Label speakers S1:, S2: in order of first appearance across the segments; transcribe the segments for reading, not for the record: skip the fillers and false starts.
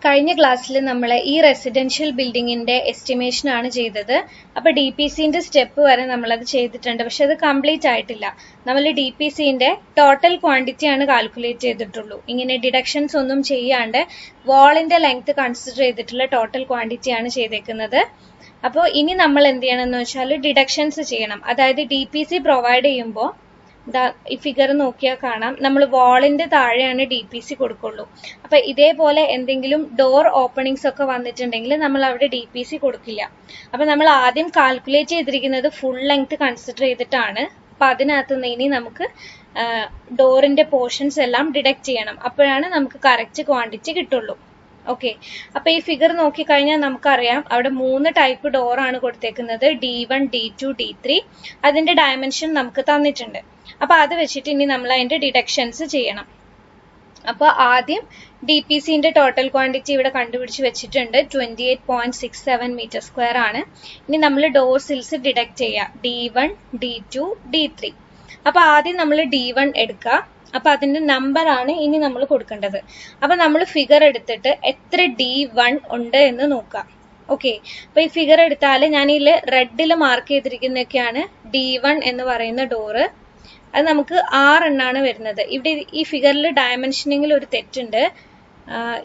S1: കഴിഞ്ഞ ക്ലാസ്സിൽ നമ്മൾ ഈ റെസിഡൻഷ്യൽ ബിൽഡിങ്ങിന്റെ എസ്റ്റിമേഷൻ ആണ് ചെയ്തത്. അപ്പോൾ DPCന്റെ സ്റ്റെപ്പ് വരെ നമ്മളത് ചെയ്തിട്ടുണ്ട്. പക്ഷെ അത് കംപ്ലീറ്റ് ആയിട്ടില്ല. നമ്മൾ DPCന്റെ ടോട്ടൽ ക്വാണ്ടിറ്റി ആണ് കാൽക്കുലേറ്റ് ചെയ്തിട്ടുള്ളൂ. ഇങ്ങനെ ഡിഡക്ഷൻസ് ഒന്നും ചെയ്യാണ്ട് വാളിന്റെ ലെങ്ത് കൺസിഡർ ചെയ്തിട്ടുള്ള ടോട്ടൽ ക്വാണ്ടിറ്റി ആണ് ചെയ്തേക്കുന്നത്. അപ്പോൾ ഇനി നമ്മൾ എന്ത് ചെയ്യണമെന്ന് വെച്ചാൽ ഡിഡക്ഷൻസ് ചെയ്യണം. അതായത് DPC പ്രൊവൈഡ് ചെയ്യുമ്പോൾ ഈ ഫിഗർ നോക്കിയാൽ കാണാം, നമ്മൾ വാളിന്റെ താഴെയാണ് DPC കൊടുക്കുള്ളൂ. അപ്പൊ ഇതേപോലെ എന്തെങ്കിലും ഡോർ ഓപ്പണിങ്സ് ഒക്കെ വന്നിട്ടുണ്ടെങ്കിൽ നമ്മൾ അവിടെ DPC കൊടുക്കില്ല. അപ്പൊ നമ്മൾ ആദ്യം കാൽക്കുലേറ്റ് ചെയ്തിരിക്കുന്നത് ഫുൾ ലെങ്ത് കൺസിഡർ ചെയ്തിട്ടാണ്. അപ്പൊ അതിനകത്ത് നിന്ന് ഇനി നമുക്ക് ഡോറിന്റെ പോർഷൻസ് എല്ലാം ഡിഡക്ട് ചെയ്യണം. അപ്പോഴാണ് നമുക്ക് കറക്റ്റ് ക്വാണ്ടിറ്റി കിട്ടുള്ളൂ. ഓക്കെ, അപ്പൊ ഈ ഫിഗർ നോക്കിക്കഴിഞ്ഞാൽ നമുക്കറിയാം അവിടെ 3 ടൈപ്പ് ഡോർ ആണ് കൊടുത്തേക്കുന്നത്, D1, D2, D3. അതിന്റെ ഡയമെൻഷൻ നമുക്ക് തന്നിട്ടുണ്ട്. അപ്പൊ അത് വെച്ചിട്ട് ഇനി നമ്മൾ അതിന്റെ ഡിഡക്ഷൻസ് ചെയ്യണം. അപ്പൊ ആദ്യം DPCന്റെ ടോട്ടൽ ക്വാണ്ടിറ്റി ഇവിടെ കണ്ടുപിടിച്ച് വെച്ചിട്ടുണ്ട്, 28.67 മീറ്റർ സ്ക്വയർ ആണ്. ഇനി നമ്മൾ ഡോർ സിൽസ് ഡിഡക്ട് ചെയ്യുക, D1, D2, D3. അപ്പൊ ആദ്യം നമ്മൾ D1 എടുക്കുക. അപ്പൊ അതിന്റെ നമ്പർ ആണ് ഇനി നമ്മൾ കൊടുക്കേണ്ടത്. അപ്പൊ നമ്മൾ ഫിഗർ എടുത്തിട്ട് എത്ര D1 ഉണ്ട് എന്ന് നോക്കാം. ഓക്കെ, അപ്പൊ ഈ ഫിഗർ എടുത്താൽ ഞാൻ ഇതിൽ റെഡിൽ മാർക്ക് ചെയ്തിരിക്കുന്നതൊക്കെയാണ് D1 എന്ന് പറയുന്ന ഡോറ്. അത് നമുക്ക് 6 എണ്ണാണ് വരുന്നത്. ഇവിടെ ഈ ഫിഗറിൽ ഡയമെൻഷനിങ്ങിൽ ഒരു തെറ്റുണ്ട്.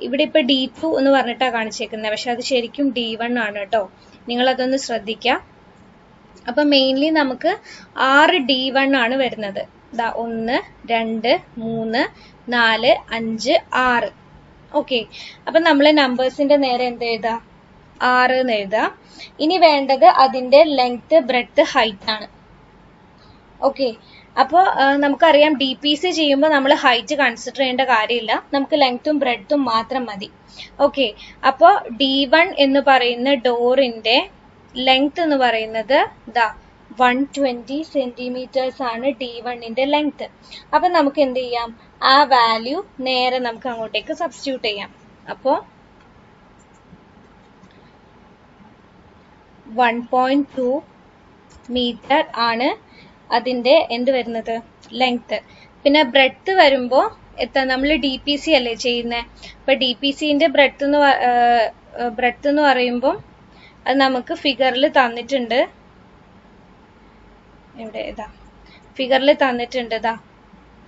S1: ഇവിടെ ഇപ്പൊ D2 എന്ന് പറഞ്ഞിട്ടാണ് കാണിച്ചേക്കുന്നത്, പക്ഷെ അത് ശരിക്കും D1 ആണ് കേട്ടോ. നിങ്ങൾ അതൊന്ന് ശ്രദ്ധിക്കുക. അപ്പൊ മെയിൻലി നമുക്ക് 6 D1 ആണ് വരുന്നത്. 1, 2, 3, 4, 5, 6. ഓക്കെ, അപ്പൊ നമ്മളെ നമ്പേഴ്സിന്റെ നേരെ എന്ത് എഴുതാ, 6 എന്ന് എഴുതാ. ഇനി വേണ്ടത് അതിന്റെ ലെങ്ത്, ബ്രെഡ്ത്ത്, ഹൈറ്റ് ആണ്. ഓക്കെ, അപ്പോൾ നമുക്കറിയാം DPC ചെയ്യുമ്പോൾ നമ്മൾ ഹൈറ്റ് കൺസിഡർ ചെയ്യേണ്ട കാര്യമില്ല, നമുക്ക് ലെങ്ത്തും ബ്രെഡ്ത്തും മാത്രം മതി. ഓക്കെ, അപ്പോൾ D1 എന്ന് പറയുന്ന ഡോറിന്റെ ലെങ്ത് എന്ന് പറയുന്നത് 120 സെന്റിമീറ്റേഴ്സ് ആണ് D1ന്റെ ലെങ്ത്. അപ്പൊ നമുക്ക് എന്ത് ചെയ്യാം, ആ വാല്യൂ നേരെ നമുക്ക് അങ്ങോട്ടേക്ക് സബ്സ്റ്റിറ്റ്യൂട്ട് ചെയ്യാം. അപ്പോ 1.2 മീറ്റർ ആണ് അതിന്റെ എന്ത് വരുന്നത്, ലെങ്ത്. പിന്നെ ബ്രെഡ്ത്ത് വരുമ്പോ എത്ര, നമ്മൾ DPC അല്ലേ ചെയ്യുന്നത്. അപ്പൊ DPCന്റെ ബ്രെഡ്ത്ത് എന്ന് പറയുമ്പോൾ അത് നമുക്ക് ഫിഗറിൽ തന്നിട്ടുണ്ട്. ഇവിടെ ഫിഗറിൽ തന്നിട്ടുണ്ട്,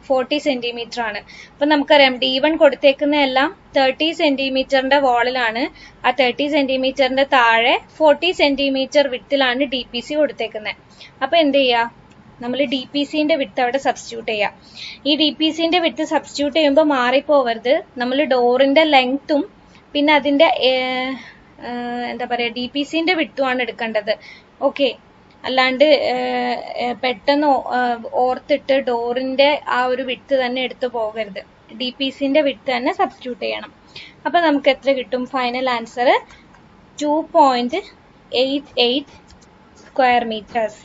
S1: 40 സെന്റിമീറ്റർ ആണ്. അപ്പൊ നമുക്കറിയാം D1 കൊടുത്തേക്കുന്ന എല്ലാം 30 സെന്റിമീറ്ററിന്റെ വാളിലാണ്. ആ 30 സെന്റിമീറ്ററിന്റെ താഴെ 40 സെന്റിമീറ്റർ വിട്ടിലാണ് DPC കൊടുത്തേക്കുന്നത്. അപ്പൊ എന്ത് ചെയ്യാ, നമ്മൾ DPCന്റെ വിട്ട് അവിടെ സബ്സ്റ്റിറ്റ്യൂട്ട് ചെയ്യാം. ഈ DPCന്റെ വിട്ട് സബ്സ്റ്റിറ്റ്യൂട്ട് ചെയ്യുമ്പോൾ മാറിപ്പോവരുത്. നമ്മൾ ഡോറിന്റെ ലെങ്ത്തും പിന്നെ അതിന്റെ എന്താ പറയാ DPCന്റെ വിട്ടുമാണ് എടുക്കേണ്ടത്. ഓക്കെ, അല്ലാണ്ട് പെട്ടെന്ന് ഓർത്തിട്ട് ഡോറിന്റെ ആ ഒരു വിട്ട് തന്നെ എടുത്തു പോകരുത്. DPCന്റെ വിട്ട് തന്നെ സബ്സ്റ്റിറ്റ്യൂട്ട് ചെയ്യണം. അപ്പൊ നമുക്ക് എത്ര കിട്ടും, final answer 2.88 square metres.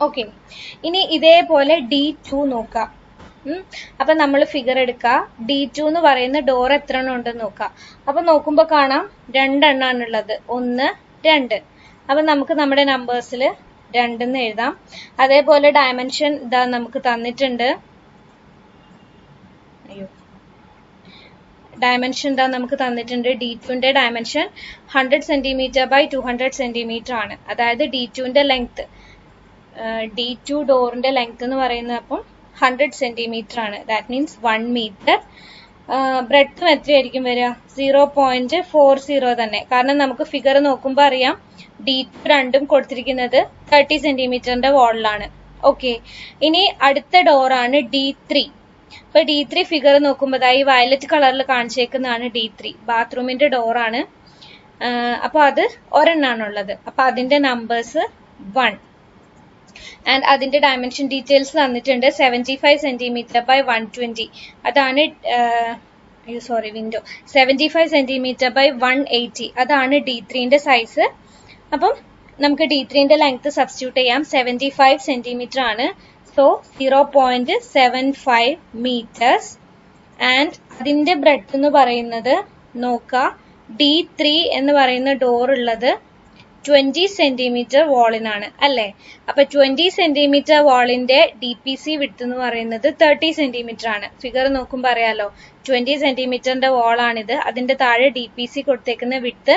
S1: Okay, ഇനി ഇതേപോലെ D2 നോക്കാം. അപ്പൊ നമ്മൾ ഫിഗർ എടുക്കുക, D2 എന്ന് പറയുന്ന ഡോർ എത്ര എണ്ണം ഉണ്ടെന്ന് നോക്കാം. അപ്പൊ നോക്കുമ്പോ കാണാം 2 എണ്ണാണുള്ളത്, 1, 2. അപ്പൊ നമുക്ക് നമ്മുടെ നമ്പേഴ്സിൽ 2 എന്ന് എഴുതാം. അതേപോലെ ഡയമെൻഷൻ നമുക്ക് തന്നിട്ടുണ്ട്. ഡയമെൻഷൻ നമുക്ക് തന്നിട്ടുണ്ട്. D2ന്റെ ഡയമെൻഷൻ 100 സെന്റിമീറ്റർ ബൈ 200 സെന്റിമീറ്റർ ആണ്. അതായത് D2ന്റെ ലെങ്ത്, D2 ഡോറിന്റെ ലെങ്ത് എന്ന് പറയുന്നത് അപ്പം 100 സെന്റിമീറ്റർ ആണ്. That means 1 metre. ബ്രെഡ്ത്തും എത്രയായിരിക്കും വരിക, 0.40 തന്നെ. കാരണം നമുക്ക് ഫിഗർ നോക്കുമ്പോൾ അറിയാം D2 രണ്ടും കൊടുത്തിരിക്കുന്നത് 30 സെന്റിമീറ്ററിന്റെ വാളിലാണ്. ഓക്കെ, ഇനി അടുത്ത ഡോറാണ് D3. അപ്പൊ D3 ഫിഗർ നോക്കുമ്പോൾ ഈ വയലറ്റ് കളറിൽ കാണിച്ചേക്കുന്നതാണ് D3, ബാത്റൂമിന്റെ ഡോറാണ്. അപ്പൊ അത് ഒരെണ്ണാണുള്ളത്. അപ്പൊ അതിന്റെ നമ്പേഴ്സ് 1 ആൻഡ് അതിന്റെ ഡയമെൻഷൻ ഡീറ്റെയിൽസ് തന്നിട്ടുണ്ട്. 75 സെന്റിമീറ്റർ ബൈ 120. അതാണ് വിൻഡോ. 75 centimetre by 180. അതാണ് D3ന്റെ സൈസ്. അപ്പം നമുക്ക് D3ന്റെ ലെങ്ത് സബ്സ്റ്റിറ്റ്യൂട്ട് ചെയ്യാം. 75 സെന്റിമീറ്റർ ആണ്. So 0.75 metres. ആൻഡ് അതിന്റെ ബ്രെഡ്ത്ത് എന്ന് പറയുന്നത് നോക്കുക, D3 എന്ന് പറയുന്ന ഡോർ ഉള്ളത് 20 സെന്റിമീറ്റർ വാളിനാണ് അല്ലേ. അപ്പൊ 20 സെന്റിമീറ്റർ വാളിന്റെ DPC വിഡ്ത്ത് എന്ന് പറയുന്നത് 30 സെന്റിമീറ്റർ ആണ്. ഫിഗർ നോക്കുമ്പോൾ അറിയാലോ 20 സെന്റിമീറ്ററിന്റെ വാളാണിത്. അതിന്റെ താഴെ DPC കൊടുത്തേക്കുന്ന വിഡ്ത്ത്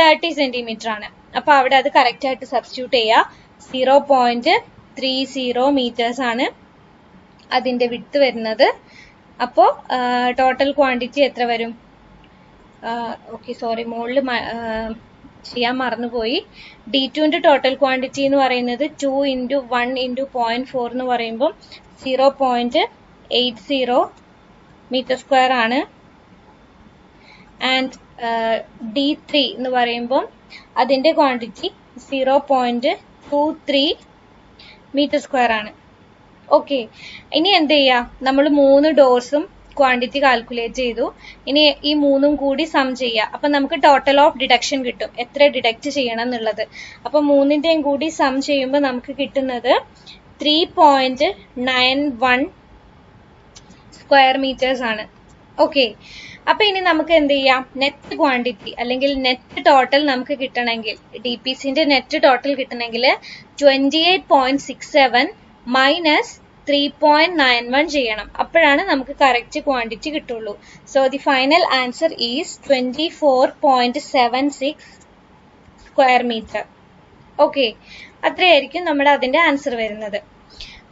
S1: 30 സെന്റിമീറ്റർ ആണ്. അപ്പൊ അവിടെ അത് കറക്റ്റ് ആയിട്ട് സബ്സ്റ്റിറ്റ്യൂട്ട് ചെയ്യുക. 0.30 മീറ്റേഴ്സ് ആണ് അതിന്റെ വിഡ്ത്ത് വരുന്നത്. അപ്പോ ടോട്ടൽ ക്വാണ്ടിറ്റി എത്ര വരും? ഓക്കെ സോറി, മുകളിൽ ചെയ്യാൻ മറന്നുപോയി. D2ന്റെ ടോട്ടൽ ക്വാണ്ടിറ്റി എന്ന് പറയുന്നത് 2 × 1 × 0.4 എന്ന് പറയുമ്പോൾ 0.80 മീറ്റർ സ്ക്വയർ ആണ്. ആൻഡ് D3 എന്ന് പറയുമ്പോൾ അതിന്റെ ക്വാണ്ടിറ്റി 0.23 മീറ്റർ സ്ക്വയർ ആണ്. ഓക്കെ, ഇനി എന്ത് ചെയ്യാം, നമ്മൾ 3 ഡോർസും ക്വാണ്ടിറ്റി കാൽക്കുലേറ്റ് ചെയ്തു. ഇനി ഈ 3ഉം കൂടി സം ചെയ്യാം. അപ്പൊ നമുക്ക് ടോട്ടൽ ഓഫ് ഡിഡക്ഷൻ കിട്ടും, എത്ര ഡിഡക്റ്റ് ചെയ്യണം എന്നുള്ളത്. അപ്പൊ 3ന്റെയും കൂടി സം ചെയ്യുമ്പോൾ നമുക്ക് കിട്ടുന്നത് 3.91 സ്ക്വയർ മീറ്റേഴ്സ് ആണ്. ഓക്കെ, അപ്പൊ ഇനി നമുക്ക് എന്ത് ചെയ്യാം, നെറ്റ് ക്വാണ്ടിറ്റി അല്ലെങ്കിൽ നെറ്റ് ടോട്ടൽ നമുക്ക് കിട്ടണമെങ്കിൽ, DPCന്റെ നെറ്റ് ടോട്ടൽ കിട്ടണമെങ്കിൽ 28.67 മൈനസ് 3.91 ചെയ്യണം. അപ്പോഴാണ് നമുക്ക് കറക്റ്റ് ക്വാണ്ടിറ്റി കിട്ടുള്ളൂ. So the final answer is 24.76 square metre. Okay, അത്രയായിരിക്കും നമ്മുടെ അതിന്റെ ആൻസർ വരുന്നത്.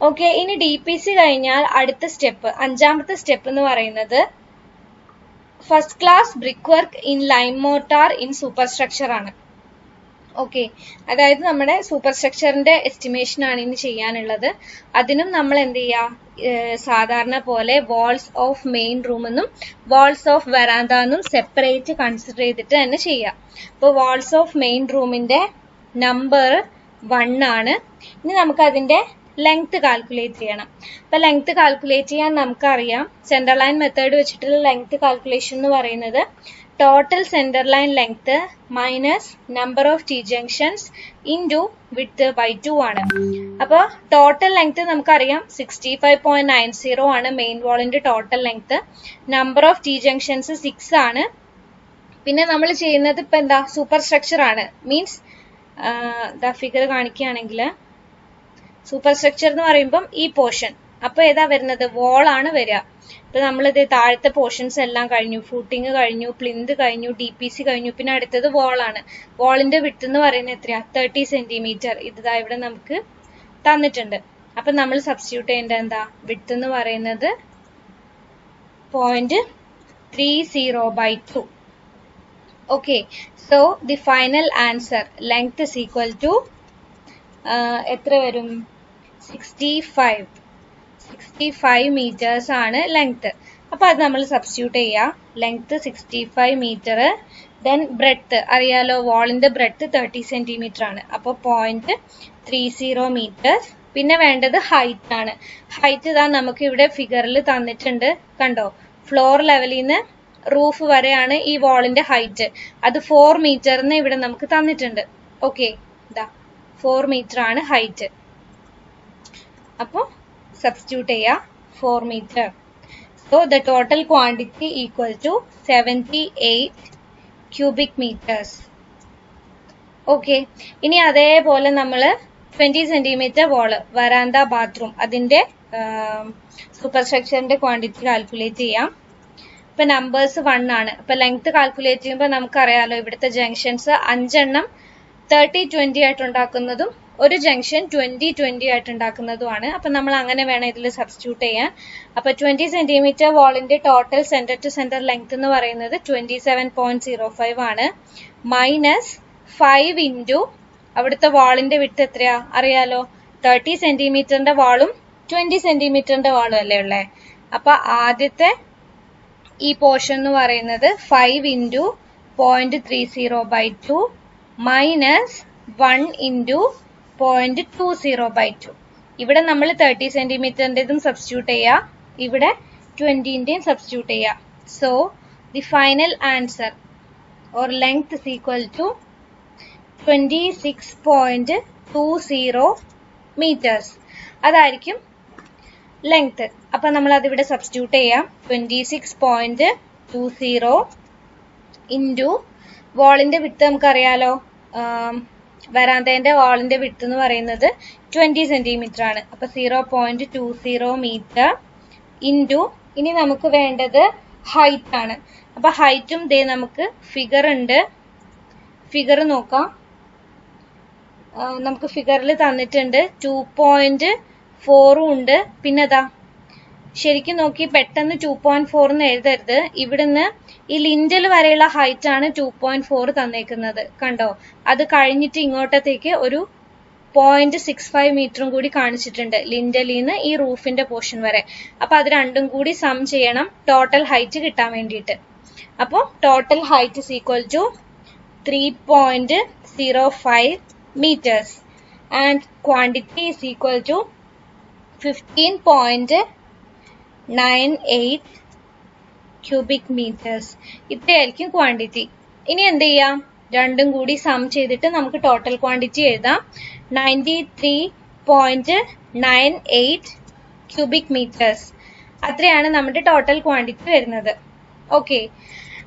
S1: ഓക്കെ, ഇനി DPC കഴിഞ്ഞാൽ അടുത്ത സ്റ്റെപ്പ്, 5ാമത്തെ സ്റ്റെപ്പ് എന്ന് പറയുന്നത് first class brick work in lime mortar in super structure ആണ്. ഓക്കെ, അതായത് നമ്മുടെ സൂപ്പർ സ്ട്രക്ചറിന്റെ എസ്റ്റിമേഷൻ ആണ് ഇനി ചെയ്യാനുള്ളത്. അതിനും നമ്മൾ എന്ത് ചെയ്യാം, സാധാരണ പോലെ വാൾസ് ഓഫ് മെയിൻ റൂം എന്നും വാൾസ് ഓഫ് വരാന്ത എന്നും സെപ്പറേറ്റ് കൺസിഡർ ചെയ്തിട്ട് തന്നെ ചെയ്യാം. അപ്പോൾ വാൾസ് ഓഫ് മെയിൻ റൂമിന്റെ നമ്പർ 1 ആണ്. ഇനി നമുക്ക് അതിന്റെ ലെങ്ത് കാൽക്കുലേറ്റ് ചെയ്യണം. അപ്പൊ ലെങ്ത് കാൽക്കുലേറ്റ് ചെയ്യാൻ നമുക്കറിയാം, സെന്റർ ലൈൻ മെത്തേഡ് വെച്ചിട്ടുള്ള ലെങ്ത് കാൽക്കുലേഷൻ എന്ന് പറയുന്നത് total centre line length minus number of T junctions into width by 2 ആണ്. അപ്പോൾ ടോട്ടൽ ലെങ്ത് നമുക്കറിയാം 65.90 ആണ് മെയിൻ വാളിന്റെ total length. Number of T junctions 6 ആണ്. പിന്നെ നമ്മൾ ചെയ്യുന്നത് ഇപ്പൊ എന്താ, സൂപ്പർ സ്ട്രക്ചർ ആണ്. മീൻസ് ഫിഗർ കാണിക്കുകയാണെങ്കിൽ സൂപ്പർ സ്ട്രക്ചർ എന്ന് പറയുമ്പം ഈ പോർഷൻ, അപ്പൊ ഏതാ വരുന്നത്, വോൾ ആണ് വരിക. ഇപ്പൊ നമ്മളിത് താഴത്തെ പോർഷൻസ് എല്ലാം കഴിഞ്ഞു, ഫൂട്ടിങ് കഴിഞ്ഞു, പ്ലിന്ത് കഴിഞ്ഞു, DPC കഴിഞ്ഞു, പിന്നെ അടുത്തത് വോൾ ആണ്. വോളിന്റെ വിഡ്ത്ത് എന്ന് പറയുന്നത് എത്രയാ, 30 സെന്റിമീറ്റർ. ഇതാ ഇവിടെ നമുക്ക് തന്നിട്ടുണ്ട്. അപ്പൊ നമ്മൾ സബ്സ്റ്റിറ്റ്യൂട്ട് ചെയ്യേണ്ട എന്താ, വിഡ്ത്ത് എന്ന് പറയുന്നത് 0.30/2. Okay, so the final answer length is equal to എത്ര വരും, 65 മീറ്റേഴ്സ് ആണ് ലെങ്ത്. അപ്പൊ അത് നമ്മൾ സബ്സ്റ്റിറ്റ്യൂട്ട് ചെയ്യാം. ലെങ്ത് 65 മീറ്റർ, ദെൻ ബ്രെഡ്ത്ത് അറിയാലോ, വാളിന്റെ ബ്രെഡ്ത്ത് 30 സെന്റിമീറ്റർ ആണ്. അപ്പോൾ 0.30 മീറ്റേഴ്സ്. പിന്നെ വേണ്ടത് ഹൈറ്റ് ആണ്. ഹൈറ്റ് ഇതാ നമുക്ക് ഇവിടെ ഫിഗറിൽ തന്നിട്ടുണ്ട്, കണ്ടോ, ഫ്ലോർ ലെവലിൽ നിന്ന് റൂഫ് വരെയാണ് ഈ വാളിന്റെ ഹൈറ്റ്. അത് 4 മീറ്ററിന് ഇവിടെ നമുക്ക് തന്നിട്ടുണ്ട്. ഓക്കെ, ഇതാ 4 മീറ്റർ ആണ് ഹൈറ്റ്. അപ്പോൾ സബ്സ്റ്റിറ്റ്യൂട്ട് ചെയ്യാം 4 metre. So the total quantity equal to 78 cubic metres. Okay, ഇനി അതേപോലെ നമ്മൾ 20 സെന്റിമീറ്റർ വാള്, വരാന്ത, ബാത്റൂം, അതിന്റെ സൂപ്പർ സ്ട്രക്ചറിന്റെ ക്വാണ്ടിറ്റി കാൽക്കുലേറ്റ് ചെയ്യാം. ഇപ്പൊ നമ്പേഴ്സ് 1 ആണ്. അപ്പൊ ലെങ്ത് കാൽക്കുലേറ്റ് ചെയ്യുമ്പോൾ നമുക്കറിയാലോ, ഇവിടുത്തെ ജംഗ്ഷൻസ് 5 എണ്ണം 30-20 ആയിട്ട് ഉണ്ടാക്കുന്നതും ഒരു ജംഗ്ഷൻ 20-20 ആയിട്ട് ഉണ്ടാക്കുന്നതുമാണ്. അപ്പൊ നമ്മൾ അങ്ങനെ വേണം ഇതിൽ സബ്സ്റ്റിറ്റ്യൂട്ട് ചെയ്യാൻ. അപ്പൊ 20 സെന്റിമീറ്റർ വാളിന്റെ total centre to centre length എന്ന് പറയുന്നത് 27.05 ആണ്. മൈനസ് 5 ഇൻറ്റു അവിടുത്തെ വാളിന്റെ വിഡ്ത്ത് എത്രയാ അറിയാലോ, 30 സെന്റിമീറ്ററിന്റെ വാളും 20 സെന്റിമീറ്ററിന്റെ വാളും അല്ലേ ഉള്ളേ. അപ്പൊ ആദ്യത്തെ ഈ പോർഷൻ എന്ന് പറയുന്നത് 5 ഇൻറ്റു 0.30/2 മൈനസ് 1 ഇൻറ്റു 0.20/2. ഇവിടെ നമ്മൾ 30 സെന്റിമീറ്ററിന്റെതും സബ്സ്റ്റിറ്റ്യൂട്ട് ചെയ്യാം, ഇവിടെ 20ന്റെയും സബ്സ്റ്റിറ്റ്യൂട്ട് ചെയ്യാം. So the final answer or length is equal to 26.20 metres. അതായിരിക്കും ലെങ്ത്. അപ്പൊ നമ്മൾ അതിവിടെ സബ്സ്റ്റിറ്റ്യൂട്ട് ചെയ്യാം. 26.20 ഇൻറ്റു വാളിന്റെ വിഡ്ത്ത് നമുക്കറിയാലോ വരാന്തേന്റെ വാളിന്റെ വിഡ്ത്ത് എന്ന് പറയുന്നത് 20 സെന്റിമീറ്റർ ആണ്. അപ്പൊ 0.20 മീറ്റർ ഇൻറ്റു, ഇനി നമുക്ക് വേണ്ടത് ഹൈറ്റ് ആണ്. അപ്പൊ ഹൈറ്റും ദേ നമുക്ക് ഫിഗർ ഉണ്ട്, ഫിഗർ നോക്കാം. നമുക്ക് ഫിഗറിൽ തന്നിട്ടുണ്ട് 2.4 ഉണ്ട്. പിന്നെ അതാ ശരിക്കും നോക്കി പെട്ടെന്ന് 2.4 എന്ന് എഴുതരുത്. ഇവിടുന്ന് ഈ ലിൻഡൽ വരെയുള്ള ഹൈറ്റ് ആണ് 2.4 തന്നേക്കുന്നത്, കണ്ടോ? അത് കഴിഞ്ഞിട്ട് ഇങ്ങോട്ടത്തേക്ക് ഒരു 0.65 മീറ്ററും കൂടി കാണിച്ചിട്ടുണ്ട് ലിൻഡലിന്ന് ഈ റൂഫിന്റെ പോർഷൻ വരെ. അപ്പൊ അത് രണ്ടും കൂടി സം ചെയ്യണം ടോട്ടൽ ഹൈറ്റ് കിട്ടാൻ വേണ്ടിയിട്ട്. അപ്പോൾ total height is equal to 3.05 meters and quantity is equal to 15.98 cubic meters. ഇത്രയായിരിക്കും quantity. ഇനി എന്ത് ചെയ്യാം? രണ്ടും കൂടി സം ചെയ്തിട്ട് നമുക്ക് ടോട്ടൽ ക്വാണ്ടിറ്റി എഴുതാം. 93.98 ക്യൂബിക് മീറ്റേഴ്സ്. അത്രയാണ് നമ്മുടെ ടോട്ടൽ ക്വാണ്ടിറ്റി വരുന്നത്. ഓക്കെ,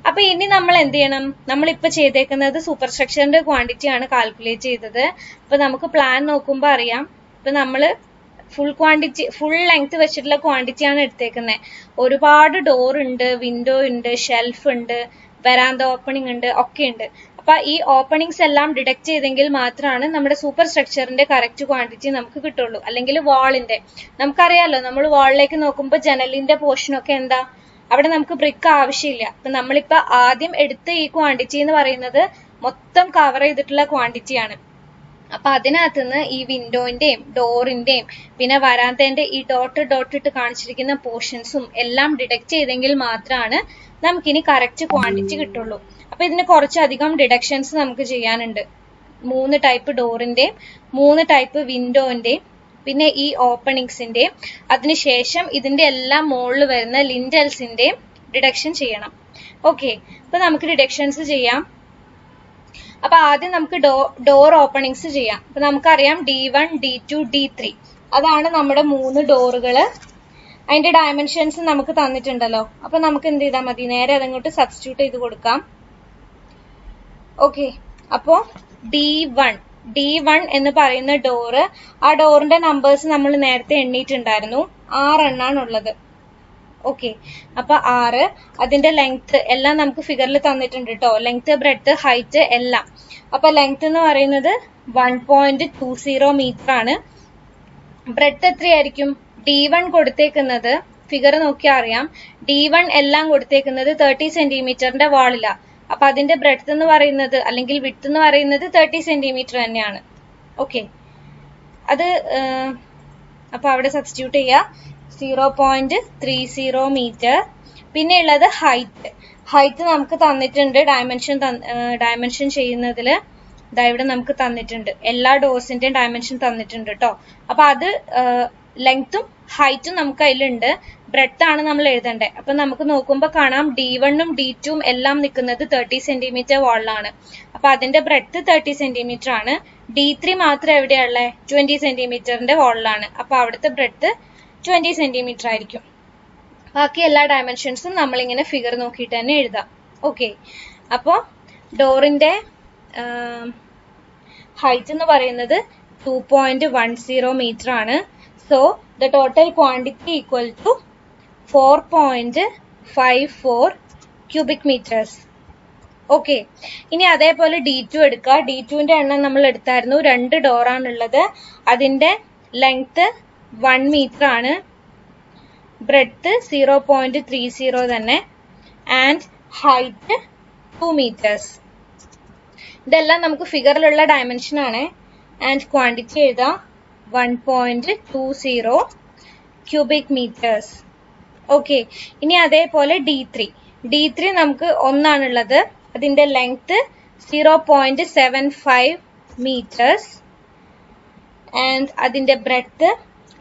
S1: അപ്പൊ ഇനി നമ്മൾ എന്ത് ചെയ്യണം? നമ്മളിപ്പോ ചെയ്തേക്കുന്നത് സൂപ്പർ സ്ട്രക്ചറിന്റെ ക്വാണ്ടിറ്റി ആണ് കാൽക്കുലേറ്റ് ചെയ്തത്. അപ്പൊ നമുക്ക് പ്ലാൻ നോക്കുമ്പോ അറിയാം, ഇപ്പൊ നമ്മള് ഫുൾ ക്വാണ്ടിറ്റി, ഫുൾ ലെങ്ത് വെച്ചിട്ടുള്ള ക്വാണ്ടിറ്റി ആണ് എടുത്തേക്കുന്നത്. ഒരുപാട് ഡോർ ഉണ്ട്, വിൻഡോ ഉണ്ട്, ഷെൽഫ് ഉണ്ട്, വരാന്ത ഓപ്പണിംഗ് ഉണ്ട്, ഒക്കെ ഉണ്ട്. അപ്പൊ ഈ ഓപ്പണിങ്സ് എല്ലാം ഡിഡക്ട് ചെയ്തെങ്കിൽ മാത്രമാണ് നമ്മുടെ സൂപ്പർ സ്ട്രക്ചറിന്റെ കറക്റ്റ് ക്വാണ്ടിറ്റി നമുക്ക് കിട്ടുള്ളൂ. അല്ലെങ്കിൽ വാളിന്റെ, നമുക്കറിയാലോ, നമ്മൾ വാളിലേക്ക് നോക്കുമ്പോൾ ജനലിന്റെ പോർഷൻ ഒക്കെ എന്താ, അവിടെ നമുക്ക് ബ്രിക്ക് ആവശ്യമില്ല. അപ്പൊ നമ്മളിപ്പോ ആദ്യം എടുത്ത ഈ ക്വാണ്ടിറ്റി എന്ന് പറയുന്നത് മൊത്തം കവർ ചെയ്തിട്ടുള്ള ക്വാണ്ടിറ്റിയാണ്. അപ്പൊ അതിനകത്തുനിന്ന് ഈ വിൻഡോന്റെയും ഡോറിന്റെയും പിന്നെ വരാന്തേന്റെ ഈ ഡോട്ട് ഇട്ട് കാണിച്ചിരിക്കുന്ന പോർഷൻസും എല്ലാം ഡിഡക്ട് ചെയ്തെങ്കിൽ മാത്രമാണ് നമുക്കിനി കറക്റ്റ് ക്വാണ്ടിറ്റി കിട്ടുള്ളൂ. അപ്പൊ ഇതിന് കുറച്ചധികം ഡിഡക്ഷൻസ് നമുക്ക് ചെയ്യാനുണ്ട്. 3 ടൈപ്പ് ഡോറിന്റെയും 3 ടൈപ്പ് വിൻഡോന്റെയും പിന്നെ ഈ ഓപ്പണിങ്സിന്റെയും അതിനുശേഷം ഇതിന്റെ എല്ലാം മുകളിൽ വരുന്ന ലിൻഡൽസിന്റെയും ഡിഡക്ഷൻ ചെയ്യണം. ഓക്കെ, അപ്പൊ നമുക്ക് ഡിഡക്ഷൻസ് ചെയ്യാം. അപ്പൊ ആദ്യം നമുക്ക് ഡോർ ഓപ്പണിങ്സ് ചെയ്യാം. അപ്പൊ നമുക്കറിയാം D1, D2, D3 അതാണ് നമ്മുടെ 3 ഡോറുകള്. അതിന്റെ ഡയമെൻഷൻസ് നമുക്ക് തന്നിട്ടുണ്ടല്ലോ. അപ്പൊ നമുക്ക് എന്ത് ചെയ്താൽ മതി? നേരെ അതങ്ങോട്ട് സബ്സ്റ്റിറ്റ്യൂട്ട് ചെയ്ത് കൊടുക്കാം. ഓക്കെ, അപ്പോ D1 എന്ന് പറയുന്ന ഡോറ്, ആ ഡോറിന്റെ നമ്പേഴ്സ് നമ്മൾ നേരത്തെ എണ്ണിയിട്ടുണ്ടായിരുന്നു. 6 എണ്ണാണ് ഉള്ളത്. ഓക്കെ, അപ്പൊ 6. അതിന്റെ ലെങ്ത് എല്ലാം നമുക്ക് ഫിഗറിൽ തന്നിട്ടുണ്ട് കേട്ടോ. ലെങ്ത്, ബ്രെഡ്ത്ത്, ഹൈറ്റ് എല്ലാം. അപ്പൊ ലെങ്ത് എന്ന് പറയുന്നത് 1.20 മീറ്റർ ആണ്. ബ്രെഡ്ത്ത് എത്രയായിരിക്കും? D1 കൊടുത്തേക്കുന്നത് ഫിഗർ നോക്കിയാൽ അറിയാം. D1 എല്ലാം കൊടുത്തേക്കുന്നത് 30 സെന്റിമീറ്ററിന്റെ വാളില. അപ്പൊ അതിന്റെ ബ്രെഡ്ത്ത് എന്ന് പറയുന്നത് അല്ലെങ്കിൽ വിഡ്ത്ത് എന്ന് പറയുന്നത് 30 സെന്റിമീറ്റർ തന്നെയാണ്. ഓക്കെ, അത് അപ്പൊ അവിടെ സബ്സ്റ്റിറ്റ്യൂട്ട് ചെയ്യുക. 0.30 മീറ്റർ. പിന്നെ ഉള്ളത് ഹൈറ്റ് നമുക്ക് തന്നിട്ടുണ്ട്. ഡയമെൻഷൻ ചെയ്യുന്നതിൽ ഇവിടെ നമുക്ക് തന്നിട്ടുണ്ട്. എല്ലാ ഡോർസിന്റെയും ഡയമെൻഷൻ തന്നിട്ടുണ്ട് കേട്ടോ. അപ്പൊ അത് ലെങ്ത്തും ഹൈറ്റും നമുക്ക് അതിലുണ്ട്. ബ്രെഡ്ത്ത് ആണ് നമ്മൾ എഴുതേണ്ടത്. അപ്പൊ നമുക്ക് നോക്കുമ്പോൾ കാണാം D1ഉം D2ഉം എല്ലാം നിൽക്കുന്നത് 30 സെന്റിമീറ്റർ വാളിലാണ്. അപ്പൊ അതിന്റെ ബ്രെഡ്ത്ത് 30 സെന്റിമീറ്റർ ആണ്. D3 മാത്രം എവിടെയാണുള്ളത്? 20 സെന്റിമീറ്ററിന്റെ വാളിലാണ്. അപ്പൊ അവിടുത്തെ ബ്രെഡ്ത്ത് 20 സെന്റിമീറ്റർ ആയിരിക്കും. ബാക്കി എല്ലാ ഡയമെൻഷൻസും നമ്മളിങ്ങനെ ഫിഗർ നോക്കിയിട്ട് തന്നെ എഴുതാം. ഓക്കെ, അപ്പോൾ ഡോറിന്റെ ഹൈറ്റ് എന്ന് പറയുന്നത് 2.10 മീറ്റർ ആണ്. So the total quantity equal to 4.54 cubic metres. Okay, ഇനി അതേപോലെ D2 എടുക്കുക. D2ന്റെ എണ്ണം നമ്മൾ എടുത്തായിരുന്നു. 2 ഡോറാണുള്ളത്. അതിന്റെ ലെങ്ത് 1 മീറ്റർ ആണ്. ബ്രെഡ്ത്ത് 0.30 തന്നെ. And height 2 metres. ഇതെല്ലാം നമുക്ക് ഫിഗറിലുള്ള ഡയമെൻഷൻ ആണ്. ആൻഡ് ക്വാണ്ടിറ്റി എഴുതാം 1.20 ക്യൂബിക് മീറ്റേഴ്സ്. ഓക്കെ, ഇനി അതേപോലെ D3 നമുക്ക് 1 ആണുള്ളത്. അതിന്റെ ലെങ്ത് 0.75 മീറ്റേഴ്സ്. ആൻഡ് അതിന്റെ ബ്രെഡ്ത്ത്,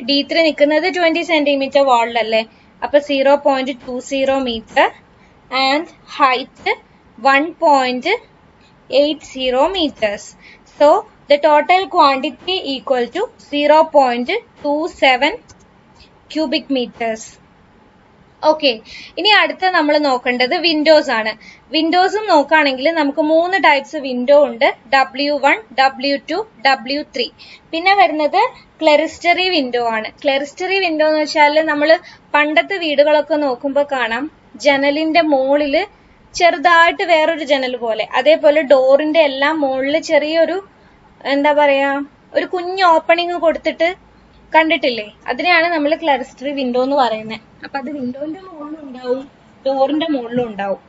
S1: D3 നിൽക്കുന്നത് 20 സെന്റിമീറ്റർ വാളിലല്ലേ, അപ്പൊ 0.20 metre. And height 1.80 meters. So the total quantity equal to 0.27 cubic meters. Okay, ഇനി അടുത്ത നമ്മൾ നോക്കേണ്ടത് വിൻഡോസ് ആണ്. വിൻഡോസും നോക്കുകയാണെങ്കിൽ നമുക്ക് 3 ടൈപ്സ് വിൻഡോ ഉണ്ട്. W1, W2, W3. പിന്നെ വരുന്നത് ക്ലെറിസ്റ്ററി വിൻഡോ ആണ്. ക്ലെറിസ്റ്ററി വിൻഡോ എന്ന് വെച്ചാൽ നമ്മൾ പണ്ടത്തെ വീടുകളൊക്കെ നോക്കുമ്പോൾ കാണാം ജനലിന്റെ മുകളില് ചെറുതായിട്ട് വേറൊരു ജനൽ പോലെ, അതേപോലെ ഡോറിന്റെ എല്ലാം മുകളിൽ ചെറിയൊരു എന്താ പറയാ ഒരു കുഞ്ഞു ഓപ്പണിങ് കൊടുത്തിട്ട് കണ്ടിട്ടില്ലേ? അതിനെയാണ് നമ്മൾ ക്ലെറിസ്റ്ററി വിൻഡോ എന്ന് പറയുന്നത്. അപ്പൊ അത് വിൻഡോന്റെ മുകളിലും ഉണ്ടാവും, ഡോറിന്റെ മുകളിലും ഉണ്ടാവും.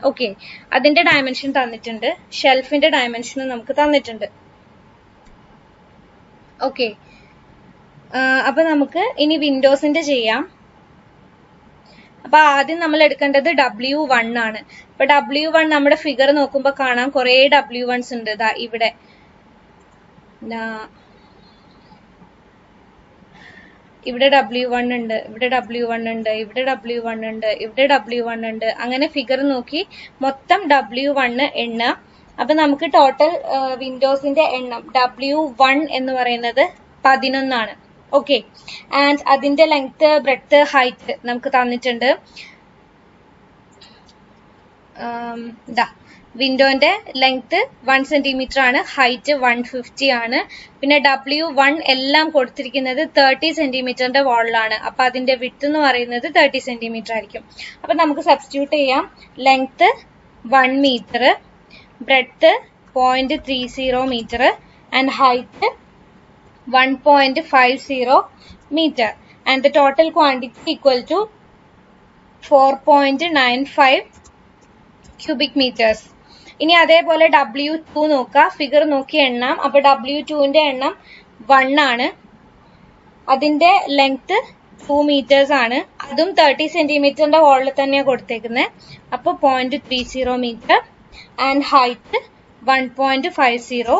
S1: ഓക്കെ, അതിന്റെ ഡയമെൻഷൻ തന്നിട്ടുണ്ട്, ഷെൽഫിന്റെ ഡയമെൻഷനും നമുക്ക് തന്നിട്ടുണ്ട്. ഓക്കെ, അപ്പൊ നമുക്ക് ഇനി വിൻഡോസിന്റെ ചെയ്യാം. അപ്പൊ ആദ്യം നമ്മൾ എടുക്കേണ്ടത് W1 ആണ്. അപ്പൊ W1 നമ്മുടെ ഫിഗർ നോക്കുമ്പോ കാണാം കുറെ W1s ഉണ്ട്. ദാ ഇവിടെ ഇവിടെ W1 ഉണ്ട്, ഇവിടെ W1 ഉണ്ട്, ഇവിടെ W1 ഉണ്ട്, ഇവിടെ W1 ഉണ്ട്. അങ്ങനെ ഫിഗർ നോക്കി മൊത്തം W1 എണ്ണ. അപ്പൊ നമുക്ക് ടോട്ടൽ വിൻഡോസിന്റെ എണ്ണം W1 എന്ന് പറയുന്നത് 11 ആണ്. ഓക്കെ, ആൻഡ് അതിന്റെ ലെങ്ത്, ബ്രെഡ്ത്ത്, ഹൈറ്റ് നമുക്ക് തന്നിട്ടുണ്ട്. വിൻഡോന്റെ ലെങ്ത് 1 സെന്റിമീറ്റർ ആണ്, ഹൈറ്റ് 150 ആണ്. പിന്നെ W1 എല്ലാം കൊടുത്തിരിക്കുന്നത് 30 സെന്റിമീറ്ററിന്റെ വാളിലാണ്. അപ്പൊ അതിന്റെ വിഡ്ത്ത് എന്ന് പറയുന്നത് 30 സെന്റിമീറ്റർ ആയിരിക്കും. അപ്പൊ നമുക്ക് സബ്സ്റ്റിറ്റ്യൂട്ട് ചെയ്യാം. Length 1 metre, breadth 0.30 metre and height 1.50 meter, and the total quantity equal to 4.95 cubic meters. ഇനി അതേപോലെ W2 നോക്കാം, ഫിഗർ നോക്കി എണ്ണാം. അപ്പൊ W2ന്റെ എണ്ണം 1 ആണ്, അതിന്റെ ലെങ്ത് 2 meters ആണ്, അതും 30 സെന്റിമീറ്ററിന്റെ വാളിൽ തന്നെയാണ് കൊടുത്തേക്കുന്നത്. അപ്പൊ 0.30 meter and height 1.50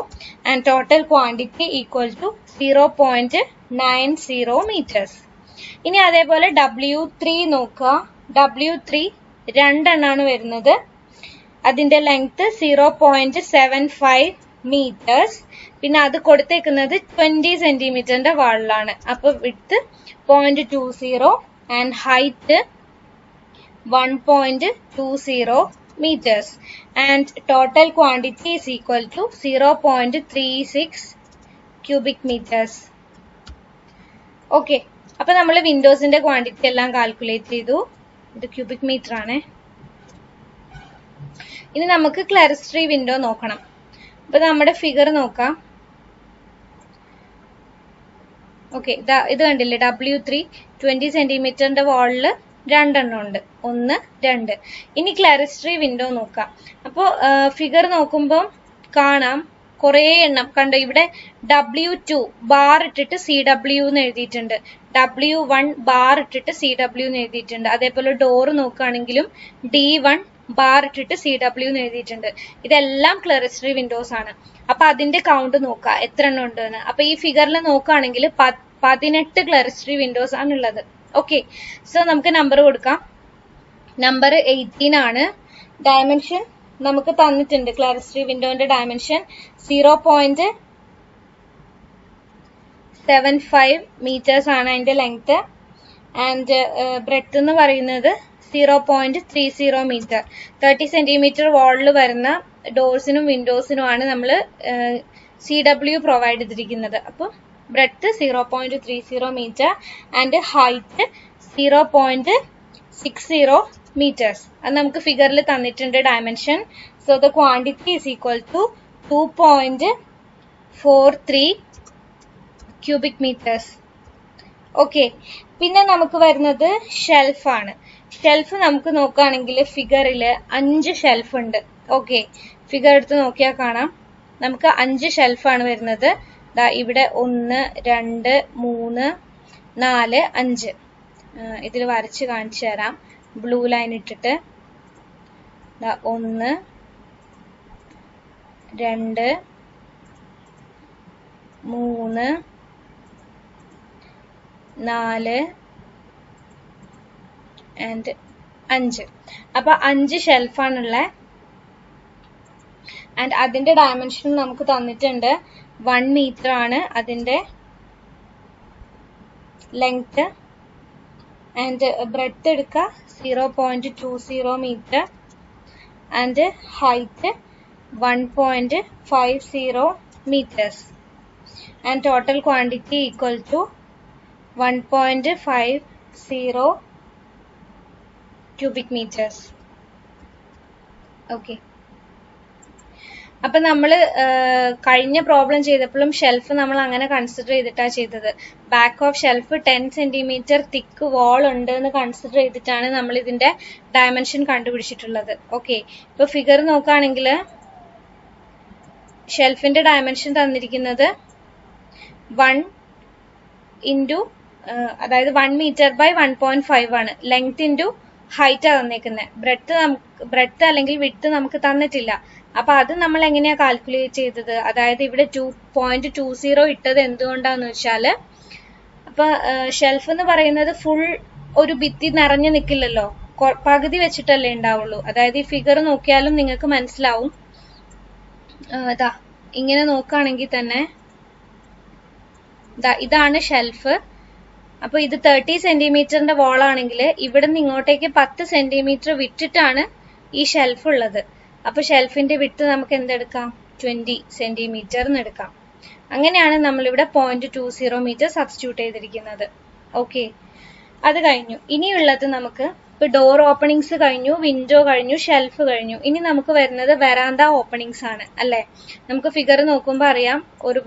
S1: and total quantity equal to 0.90 meters. ഇനി അതേപോലെ W3 നോക്കുക. W3 രണ്ടെണ്ണാണ് വരുന്നത്, അതിന്റെ ലെങ്ത് 0.75 മീറ്റേഴ്സ്, പിന്നെ അത് കൊടുത്തേക്കുന്നത് 20 സെന്റിമീറ്ററിന്റെ വാളിലാണ്. അപ്പൊ width 0.20 and height 1.20 meters and total quantity is equal to 0.36 cubic meters. Okay, അപ്പൊ നമ്മൾ വിൻഡോസിന്റെ ക്വാണ്ടിറ്റി എല്ലാം കാൽക്കുലേറ്റ് ചെയ്തു. ഇത് ക്യൂബിക് മീറ്റർ ആണ്. ഇനി നമുക്ക് ക്ലെറിസ്റ്ററി വിൻഡോ നോക്കണം. അപ്പൊ നമ്മുടെ ഫിഗർ നോക്കാം. ഓക്കെ, ഇത് കണ്ടില്ലേ, W3 20 സെന്റിമീറ്ററിന്റെ വാളില് രണ്ടെണ്ണം ഉണ്ട്, 1, 2. ഇനി ക്ലെറിസ്റ്ററി വിൻഡോ നോക്കാം. അപ്പോ ഫിഗർ നോക്കുമ്പോൾ കാണാം കുറെ എണ്ണം. കണ്ടോ, ഇവിടെ W2 ബാർ ഇട്ടിട്ട് CW എന്ന് എഴുതിയിട്ടുണ്ട്, W1 ബാർ ഇട്ടിട്ട് CW എന്ന് എഴുതിയിട്ടുണ്ട്. അതേപോലെ ഡോർ നോക്കുകയാണെങ്കിലും D1 ബാർ ഇട്ടിട്ട് CW എന്ന് എഴുതിയിട്ടുണ്ട്. ഇതെല്ലാം ക്ലെറിസ്റ്ററി വിൻഡോസ് ആണ്. അപ്പൊ അതിന്റെ കൗണ്ട് നോക്കാം എത്ര എണ്ണം ഉണ്ടെന്ന്. അപ്പൊ ഈ ഫിഗറിൽ നോക്കുകയാണെങ്കിൽ 18 ക്ലെറിസ്റ്ററി വിൻഡോസ് ആണ് ഉള്ളത്. ഓക്കെ, സോ നമുക്ക് നമ്പർ കൊടുക്കാം. നമ്പർ 18 ആണ്. ഡയമെൻഷൻ നമുക്ക് തന്നിട്ടുണ്ട്. ക്ലെറിസ്റ്ററി വിൻഡോന്റെ ഡയമെൻഷൻ 0.75 മീറ്റേഴ്സ് ആണ് അതിന്റെ ലെങ്ത്, ആൻഡ് ബ്രെഡ്ത്ത് എന്ന് പറയുന്നത് 0.30 മീറ്റർ. 30 സെന്റിമീറ്റർ വാളിൽ വരുന്ന ഡോർസിനും വിൻഡോസിനുമാണ് നമ്മൾ CW പ്രൊവൈഡ് ചെയ്തിരിക്കുന്നത്. അപ്പോൾ breadth 0.30 metre and height 0.60 meters. അത് നമുക്ക് ഫിഗറിൽ തന്നിട്ടുണ്ട് dimension. So the quantity is equal to 2.43 cubic metres. Okay, പിന്നെ നമുക്ക് വരുന്നത് ഷെൽഫാണ്. ഷെൽഫ് നമുക്ക് നോക്കുകയാണെങ്കിൽ ഫിഗറിൽ 5 ഷെൽഫ് ഉണ്ട്. ഓക്കെ, ഫിഗർ എടുത്ത് നോക്കിയാൽ കാണാം നമുക്ക് 5 ഷെൽഫാണ് വരുന്നത്. ഇവിടെ 1, 2, 3, 4, 5. ഇതിൽ വരച്ച് കാണിച്ചു തരാം, ബ്ലൂ ലൈൻ ഇട്ടിട്ട്. 1, 2, 3, 4 ആൻഡ് 5. അപ്പൊ 5 ഷെൽഫാണുള്ളത്. ആൻഡ് അതിന്റെ ഡയമെൻഷൻ നമുക്ക് തന്നിട്ടുണ്ട്. 1 മീറ്റർ ആണ് അതിന്റെ ലെങ്ത്, ആൻഡ് ബ്രെഡ്ത്ത് എടുക്കുക 0.20 meter and height 1.50 meters, and total quantity equal to 1.50 cubic meters. Okay. അപ്പം നമ്മൾ കഴിഞ്ഞ പ്രോബ്ലം ചെയ്തപ്പോഴും ഷെൽഫ് നമ്മൾ അങ്ങനെ കൺസിഡർ ചെയ്തിട്ടാണ് ചെയ്തത്. ബാക്ക് ഓഫ് ഷെൽഫ് 10 സെന്റിമീറ്റർ തിക്ക് വാൾ ഉണ്ട് എന്ന് കൺസിഡർ ചെയ്തിട്ടാണ് നമ്മൾ ഇതിന്റെ ഡയമെൻഷൻ കണ്ടുപിടിച്ചിട്ടുള്ളത്. ഓക്കെ, ഇപ്പൊ ഫിഗർ നോക്കുകയാണെങ്കിൽ ഷെൽഫിന്റെ ഡയമെൻഷൻ തന്നിരിക്കുന്നത് 1 ഇൻറ്റു അതായത് 1 മീറ്റർ ബൈ 1.5 ആണ്. ലെങ്ത് ഇൻറ്റു ഹൈറ്റ് തന്നേക്കുന്നത്. ബ്രെഡ്ത്ത് അല്ലെങ്കിൽ വിഡ്ത്ത് നമുക്ക് തന്നിട്ടില്ല. അപ്പൊ അത് നമ്മൾ എങ്ങനെയാ കാൽക്കുലേറ്റ് ചെയ്തത്? അതായത് ഇവിടെ 2.20 ഇട്ടത് എന്തുകൊണ്ടാന്ന് വെച്ചാല്, അപ്പൊ ഷെൽഫ് എന്ന് പറയുന്നത് ഫുൾ ഒരു ഭിത്തി നിറഞ്ഞു നിൽക്കില്ലല്ലോ, പകുതി വെച്ചിട്ടല്ലേ ഉണ്ടാവുള്ളൂ. അതായത് ഈ ഫിഗർ നോക്കിയാലും നിങ്ങൾക്ക് മനസ്സിലാവും. ഇങ്ങനെ നോക്കുകയാണെങ്കിൽ തന്നെ ഇതാണ് ഷെൽഫ്. അപ്പൊ ഇത് 30 സെന്റിമീറ്ററിന്റെ വാളാണെങ്കിൽ ഇവിടെ നിന്ന് ഇങ്ങോട്ടേക്ക് 10 സെന്റിമീറ്റർ വിട്ടിട്ടാണ് ഈ ഷെൽഫ് ഉള്ളത്. അപ്പൊ ഷെൽഫിന്റെ വിട്ട് നമുക്ക് എന്തെടുക്കാം? 20 സെന്റിമീറ്റർ എന്ന് എടുക്കാം. അങ്ങനെയാണ് നമ്മളിവിടെ 0.20 മീറ്റർ സബ്സ്റ്റിറ്റ്യൂട്ട് ചെയ്തിരിക്കുന്നത്. ഓക്കെ, അത് കഴിഞ്ഞു. ഇനിയുള്ളത് നമുക്ക് ഇപ്പൊ ഡോർ ഓപ്പണിങ്സ് കഴിഞ്ഞു, വിൻഡോ കഴിഞ്ഞു, ഷെൽഫ് കഴിഞ്ഞു. ഇനി നമുക്ക് വരുന്നത് വരാന്ത ഓപ്പണിങ്സ് ആണ് അല്ലെ. നമുക്ക് ഫിഗർ നോക്കുമ്പോൾ അറിയാം, ഒരു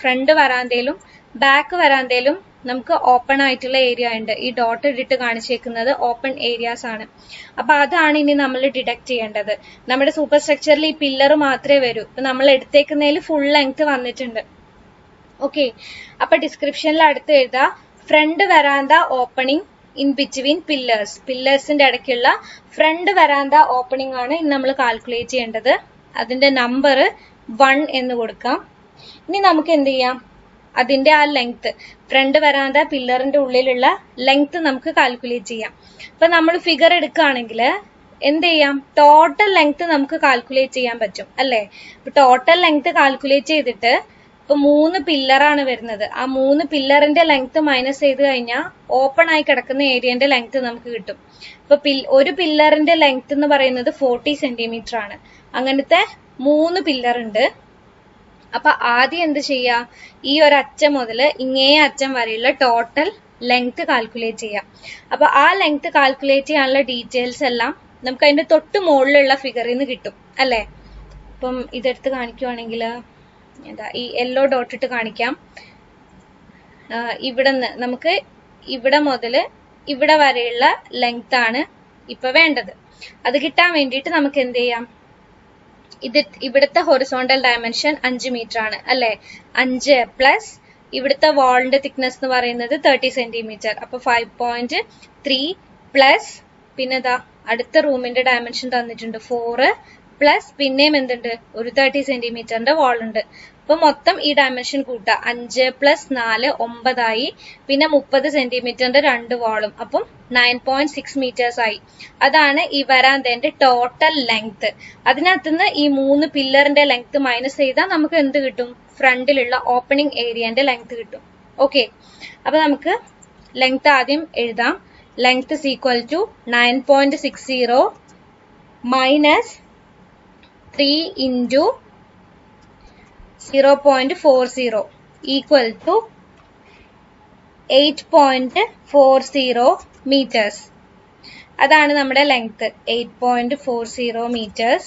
S1: ഫ്രണ്ട് വരാന്തയിലും ബാക്ക് വരാന്തയിലും നമുക്ക് ഓപ്പൺ ആയിട്ടുള്ള ഏരിയ ഉണ്ട്. ഈ ഡോട്ട് ഇട്ടിട്ട് കാണിച്ചേക്കുന്നത് ഓപ്പൺ ഏരിയാസ് ആണ്. അപ്പൊ അതാണ് ഇനി നമ്മൾ ഡിഡക്ട് ചെയ്യേണ്ടത്. നമ്മുടെ സൂപ്പർ സ്ട്രക്ചറിൽ ഈ പില്ലർ മാത്രമേ വരൂ. ഇപ്പൊ നമ്മൾ എടുത്തേക്കുന്നതിൽ ഫുൾ ലെങ്ത് വന്നിട്ടുണ്ട്. ഓക്കെ, അപ്പൊ ഡിസ്ക്രിപ്ഷനിൽ അടുത്ത് എഴുതാ front veranda opening in between pillars. പില്ലേഴ്സിന്റെ ഇടയ്ക്കുള്ള ഫ്രണ്ട് വരാന്ത ഓപ്പണിംഗ് ആണ് ഇനി നമ്മൾ കാൽക്കുലേറ്റ് ചെയ്യേണ്ടത്. അതിന്റെ നമ്പർ 1 എന്ന് കൊടുക്കാം. ഇനി നമുക്ക് എന്ത് ചെയ്യാം? അതിന്റെ ആ ലെങ്ത്, ഫ്രണ്ട് വരാന്ത പില്ലറിന്റെ ഉള്ളിലുള്ള ലെങ്ത് നമുക്ക് കാൽക്കുലേറ്റ് ചെയ്യാം. അപ്പൊ നമ്മൾ ഫിഗർ എടുക്കുകയാണെങ്കിൽ എന്ത് ചെയ്യാം? ടോട്ടൽ ലെങ്ത് നമുക്ക് കാൽക്കുലേറ്റ് ചെയ്യാൻ പറ്റും അല്ലെ. ഇപ്പൊ ടോട്ടൽ ലെങ്ത് കാൽക്കുലേറ്റ് ചെയ്തിട്ട് ഇപ്പൊ 3 പില്ലറാണ് വരുന്നത്. ആ 3 പില്ലറിന്റെ ലെങ്ത് മൈനസ് ചെയ്ത് കഴിഞ്ഞാൽ ഓപ്പൺ ആയി കിടക്കുന്ന ഏരിയന്റെ ലെങ്ത് നമുക്ക് കിട്ടും. ഇപ്പൊ ഒരു പില്ലറിന്റെ ലെങ്ത് എന്ന് പറയുന്നത് 40 സെന്റിമീറ്റർ ആണ്. അങ്ങനത്തെ 3 പില്ലർ ഉണ്ട്. അപ്പൊ ആദ്യം എന്ത് ചെയ്യാ? ഈ ഒരു അറ്റം മുതൽ ഇങ്ങേ അറ്റം വരെയുള്ള ടോട്ടൽ ലെങ്ത് കാൽക്കുലേറ്റ് ചെയ്യാം. അപ്പൊ ആ ലെങ്ത് കാൽക്കുലേറ്റ് ചെയ്യാനുള്ള ഡീറ്റെയിൽസ് എല്ലാം നമുക്ക് അതിന്റെ തൊട്ട് മുകളിലുള്ള ഫിഗറിൽ നിന്ന് കിട്ടും അല്ലെ. ഇപ്പം ഇതെടുത്ത് കാണിക്കുവാണെങ്കിൽ ഈ യെല്ലോ ഡോട്ട് ഇട്ട് കാണിക്കാം. ഇവിടെ നിന്ന് നമുക്ക് ഇവിടെ മുതൽ ഇവിടെ വരെയുള്ള ലെങ്ത് ആണ് ഇപ്പൊ വേണ്ടത്. അത് കിട്ടാൻ വേണ്ടിയിട്ട് നമുക്ക് എന്ത് ചെയ്യാം? ഇവിടുത്തെ ഹൊറിസോണ്ടൽ ഡയമെൻഷൻ 5 മീറ്റർ ആണ് അല്ലെ. 5 പ്ലസ് ഇവിടുത്തെ വാളിന്റെ തിക്നെസ് എന്ന് പറയുന്നത് 30 സെന്റിമീറ്റർ. അപ്പൊ 5.3 പ്ലസ് പിന്നെ അടുത്ത റൂമിന്റെ ഡയമെൻഷൻ തന്നിട്ടുണ്ട് 4 പ്ലസ് പിന്നെയും എന്തുണ്ട്? ഒരു 30 സെന്റിമീറ്ററിന്റെ വാൾ ഉണ്ട്. അപ്പൊ മൊത്തം ഈ ഡയമെൻഷൻ കൂട്ടാം. 5 പ്ലസ് 4 9 പിന്നെ 30 സെന്റിമീറ്ററിന്റെ 2 വാളും. അപ്പം 9.6 മീറ്റേഴ്സ് ആയി. അതാണ് ഈ വരാന്തന്റെ ടോട്ടൽ ലെങ്ത്. അതിനകത്തുനിന്ന് ഈ 3 പില്ലറിന്റെ ലെങ്ത് മൈനസ് ചെയ്താൽ നമുക്ക് എന്ത് കിട്ടും? ഫ്രണ്ടിലുള്ള ഓപ്പണിംഗ് ഏരിയന്റെ ലെങ്ത് കിട്ടും. ഓക്കെ, അപ്പൊ നമുക്ക് ലെങ്ത് ആദ്യം എഴുതാം. Length is equal to 9.60 minus 3 into 0.40 equal to 8.40 meters. അതാണ് നമ്മുടെ ലെങ്ത് 8.40 meters.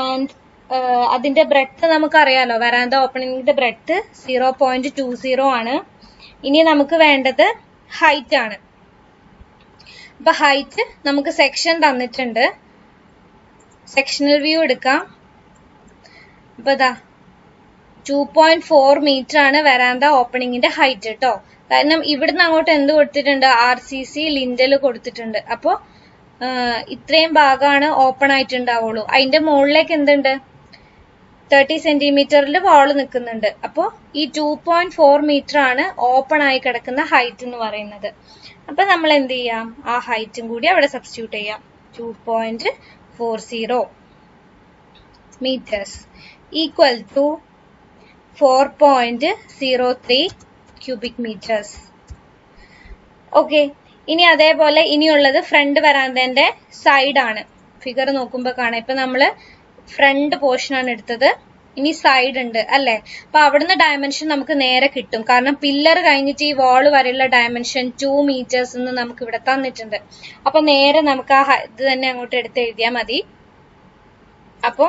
S1: ആൻഡ് അതിന്റെ ബ്രെഡ്ത്ത് നമുക്കറിയാലോ, വരാന്ത ഓപ്പണിംഗിന്റെ ബ്രെഡ്ത്ത് 0.20 ആണ്. ഇനി നമുക്ക് വേണ്ടത് ഹൈറ്റ് ആണ്. അപ്പൊ ഹൈറ്റ് നമുക്ക് സെക്ഷൻ തന്നിട്ടുണ്ട്. സെക്ഷണൽ വ്യൂ എടുക്കാം. അപ്പൊ 2.4 മീറ്റർ ആണ് വരാന്ത ഓപ്പണിംഗിന്റെ ഹൈറ്റ് കേട്ടോ. കാരണം ഇവിടുന്ന് അങ്ങോട്ട് എന്ത് കൊടുത്തിട്ടുണ്ട്? RCC ലിൻഡൽ കൊടുത്തിട്ടുണ്ട്. അപ്പോ ഇത്രയും ഭാഗമാണ് ഓപ്പൺ ആയിട്ടുണ്ടാവുള്ളൂ. അതിന്റെ മുകളിലേക്ക് എന്തുണ്ട്? 30 സെന്റിമീറ്ററിൽ വാള് നിൽക്കുന്നുണ്ട്. അപ്പോ ഈ 2.4 മീറ്റർ ആണ് ഓപ്പൺ ആയി കിടക്കുന്ന ഹൈറ്റ് എന്ന് പറയുന്നത്. അപ്പൊ നമ്മൾ എന്ത് ചെയ്യാം? ആ ഹൈറ്റും കൂടി അവിടെ സബ്സ്റ്റിറ്റ്യൂട്ട് ചെയ്യാം. 2.40 meters equal to 4.03 cubic meters. Okay, ഇനി അതേപോലെ ഇനിയുള്ളത് ഫ്രണ്ട് വരാന്തന്റെ സൈഡ് ആണ്. ഫിഗർ നോക്കുമ്പോൾ കാണാം. ഇപ്പൊ നമ്മള് ഫ്രണ്ട് പോർഷൻ ആണ് എടുത്തത്. ഇനി സൈഡ് ഉണ്ട് അല്ലെ? അപ്പൊ അവിടുന്ന് ഡയമെൻഷൻ നമുക്ക് നേരെ കിട്ടും. കാരണം പില്ലർ കഴിഞ്ഞിട്ട് ഈ വാള് വരെയുള്ള ഡയമെൻഷൻ 2 meters എന്ന് നമുക്ക് ഇവിടെ തന്നിട്ടുണ്ട്. അപ്പൊ നേരെ നമുക്ക് ആ ഇത് തന്നെ അങ്ങോട്ട് എടുത്ത് എഴുതിയാൽ മതി. അപ്പൊ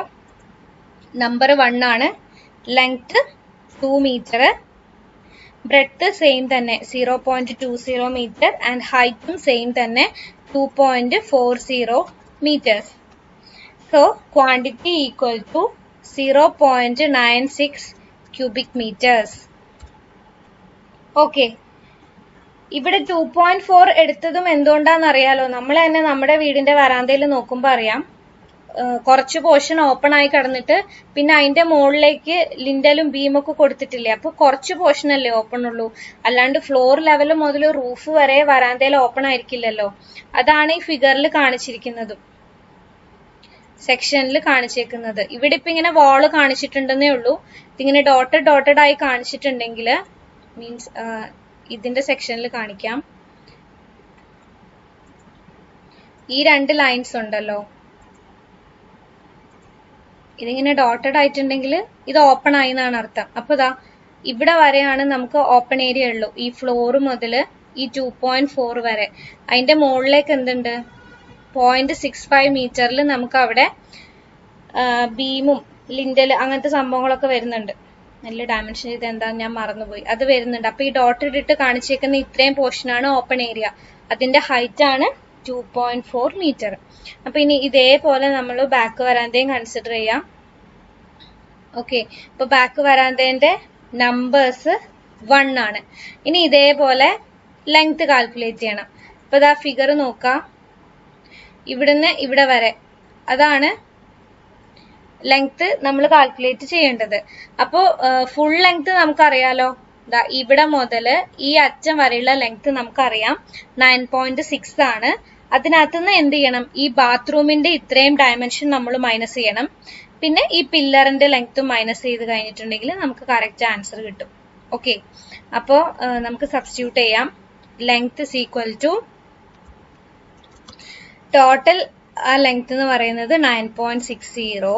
S1: നമ്പർ 1 ആണ്. ലെങ്ത് 2 meter, ബ്രെഡ്ത്ത് സെയിം തന്നെ 0.20 meter ആൻഡ് ഹൈറ്റും സെയിം തന്നെ 2.40 meters. So quantity equal to 0.96 cubic meters. Okay. ഇവിടെ 2.4 എടുത്തതും എന്തുകൊണ്ടാന്ന് അറിയാലോ? നമ്മൾ തന്നെ നമ്മുടെ വീടിന്റെ വരാന്തയിൽ നോക്കുമ്പോൾ അറിയാം, കുറച്ച് പോർഷൻ ഓപ്പൺ ആയി കിടന്നിട്ട് പിന്നെ അതിന്റെ മുകളിലേക്ക് ലിൻഡലും ബീമൊക്കെ കൊടുത്തിട്ടില്ലേ? അപ്പൊ കുറച്ച് പോർഷൻ അല്ലേ ഓപ്പൺ ഉള്ളൂ. അല്ലാണ്ട് ഫ്ലോർ ലെവൽ മുതൽ റൂഫ് വരെ വരാന്തയിൽ ഓപ്പൺ ആയിരിക്കില്ലല്ലോ. അതാണ് ഈ ഫിഗറിൽ കാണിച്ചിരിക്കുന്നതും സെക്ഷനിൽ കാണിച്ചേക്കുന്നത്. ഇവിടെ ഇപ്പൊ ഇങ്ങനെ വാള് കാണിച്ചിട്ടുണ്ടെന്നേ ഉള്ളൂ. ഇതിങ്ങനെ ഡോട്ടഡ് ആയി കാണിച്ചിട്ടുണ്ടെങ്കിൽ മീൻസ് ഇതിന്റെ സെക്ഷനിൽ കാണിക്കാം. ഈ 2 ലൈൻസ് ഉണ്ടല്ലോ, ഇതിങ്ങനെ ഡോട്ടഡ് ആയിട്ടുണ്ടെങ്കിൽ ഇത് ഓപ്പൺ ആയി എന്നാണ് അർത്ഥം. അപ്പൊ ഇതാ ഇവിടെ വരെയാണ് നമുക്ക് ഓപ്പൺ ഏരിയ ഉള്ളൂ. ഈ ഫ്ലോർ മുതൽ ഈ 2.4 വരെ. അതിന്റെ മുകളിലേക്ക് എന്തുണ്ട്? 0.65 മീറ്ററിൽ നമുക്ക് അവിടെ ബീമും ലിൻഡൽ അങ്ങനത്തെ സംഭവങ്ങളൊക്കെ വരുന്നുണ്ട്. നല്ല ഡയമെൻഷൻ ചെയ്ത് എന്താ ഞാൻ മറന്നുപോയി, അത് വരുന്നുണ്ട്. അപ്പൊ ഈ ഡോട്ടഡ് ഇട്ട് കാണിച്ചേക്കുന്ന ഇത്രയും പോർഷൻ ആണ് ഓപ്പൺ ഏരിയ. അതിന്റെ ഹൈറ്റ് ആണ് 2.4 മീറ്റർ. അപ്പൊ ഇനി ഇതേപോലെ നമ്മൾ ബാക്ക് വരാന്തയും കൺസിഡർ ചെയ്യാം. ഓക്കെ, ഇപ്പൊ ബാക്ക് വരാന്തേന്റെ നമ്പേഴ്സ് 1 ആണ്. ഇനി ഇതേപോലെ ലെങ്ത് കാൽക്കുലേറ്റ് ചെയ്യണം. ഇപ്പൊ ഇതാ ഫിഗർ നോക്കാം. ഇവിടുന്ന് ഇവിടെ വരെ അതാണ് ലെങ്ത് നമ്മൾ കാൽക്കുലേറ്റ് ചെയ്യേണ്ടത്. അപ്പോ ഫുൾ ലെങ്ത് നമുക്കറിയാലോ. ഇവിടെ മുതൽ ഈ അറ്റം വരെയുള്ള ലെങ്ത് നമുക്കറിയാം 9.6 ആണ്. അതിനകത്തുനിന്ന് എന്ത് ചെയ്യണം? ഈ ബാത്റൂമിന്റെ ഇത്രയും ഡയമെൻഷൻ നമ്മൾ മൈനസ് ചെയ്യണം. പിന്നെ ഈ പില്ലറിന്റെ ലെങ്ത്തും മൈനസ് ചെയ്ത് കഴിഞ്ഞിട്ടുണ്ടെങ്കിൽ നമുക്ക് കറക്റ്റ് ആൻസർ കിട്ടും. ഓക്കെ, അപ്പോ നമുക്ക് സബ്സ്റ്റിറ്റ്യൂട്ട് ചെയ്യാം. Length is equal to total ആ ലെങ്ത് എന്ന് പറയുന്നത് 9.60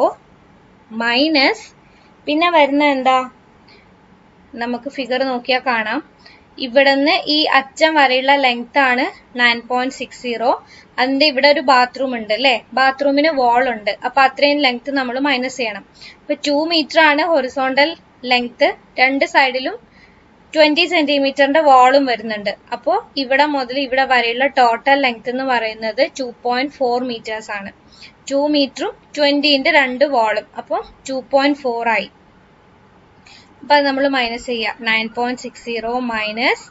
S1: മൈനസ് പിന്നെ വരുന്ന എന്താ? നമുക്ക് ഫിഗർ നോക്കിയാൽ കാണാം. ഇവിടുന്ന് ഈ അറ്റം വരെയുള്ള ലെങ്ത് ആണ് 9.60. അതിന്റെ ഇവിടെ ഒരു ബാത്റൂം ഉണ്ട് അല്ലെ? ബാത്റൂമിന് വാൾ ഉണ്ട്. അപ്പൊ അത്രയും ലെങ്ത് നമ്മൾ മൈനസ് ചെയ്യണം. ഇപ്പൊ 2 മീറ്റർ ആണ് ഹൊറിസോണ്ടൽ ലെങ്ത്. 2 സൈഡിലും 20 സെന്റിമീറ്ററിന്റെ വാളും വരുന്നുണ്ട്. അപ്പോ ഇവിടെ മുതൽ ഇവിടെ വരെയുള്ള ടോട്ടൽ ലെങ്ത് എന്ന് പറയുന്നത് 2.4 മീറ്റേഴ്സ് ആണ്. 2 മീറ്ററും 20ന്റെ 2 വാളും, അപ്പൊ 2.4 ആയി. അപ്പൊ അത് നമ്മൾ മൈനസ് ചെയ്യാം. 9.60 മൈനസ്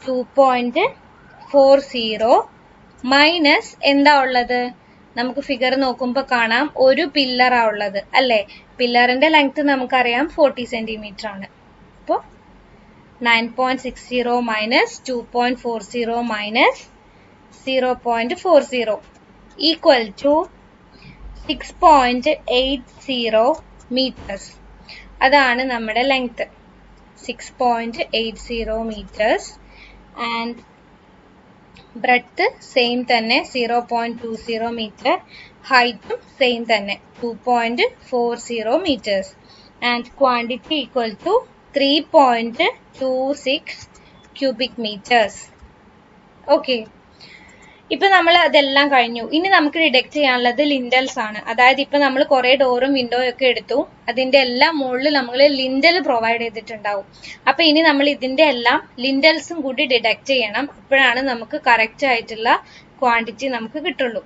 S1: 2.40 മൈനസ് എന്താ ഉള്ളത്? നമുക്ക് ഫിഗർ നോക്കുമ്പോ കാണാം ഒരു പില്ലറാ ഉള്ളത് അല്ലെ? പില്ലറിന്റെ ലെങ്ത് നമുക്കറിയാം 40 സെന്റിമീറ്റർ ആണ്. അപ്പോ 9.60 minus 2.40 minus 0.40 equal to 6.80 meters. അതാണ് നമ്മുടെ length 6.80 meters. And breadth same തന്നെ 0.20 meter. ഹൈറ്റും സെയിം തന്നെ 2.40 meters. And quantity equal to 3.26 cubic meters. Okay, ഇപ്പൊ നമ്മൾ അതെല്ലാം കഴിഞ്ഞു. ഇനി നമുക്ക് ഡിഡക്ട് ചെയ്യാനുള്ളത് ലിൻഡൽസ് ആണ്. അതായത് ഇപ്പൊ നമ്മൾ കുറെ ഡോറും വിൻഡോയും ഒക്കെ എടുത്തു. അതിന്റെ എല്ലാം മുകളിൽ നമ്മൾ ലിൻഡൽ പ്രൊവൈഡ് ചെയ്തിട്ടുണ്ടാവും. അപ്പൊ ഇനി നമ്മൾ ഇതിന്റെ എല്ലാം ലിൻഡൽസും കൂടി ഡിഡക്ട് ചെയ്യണം. അപ്പോഴാണ് നമുക്ക് കറക്റ്റ് ആയിട്ടുള്ള ക്വാണ്ടിറ്റി നമുക്ക് കിട്ടുള്ളൂ.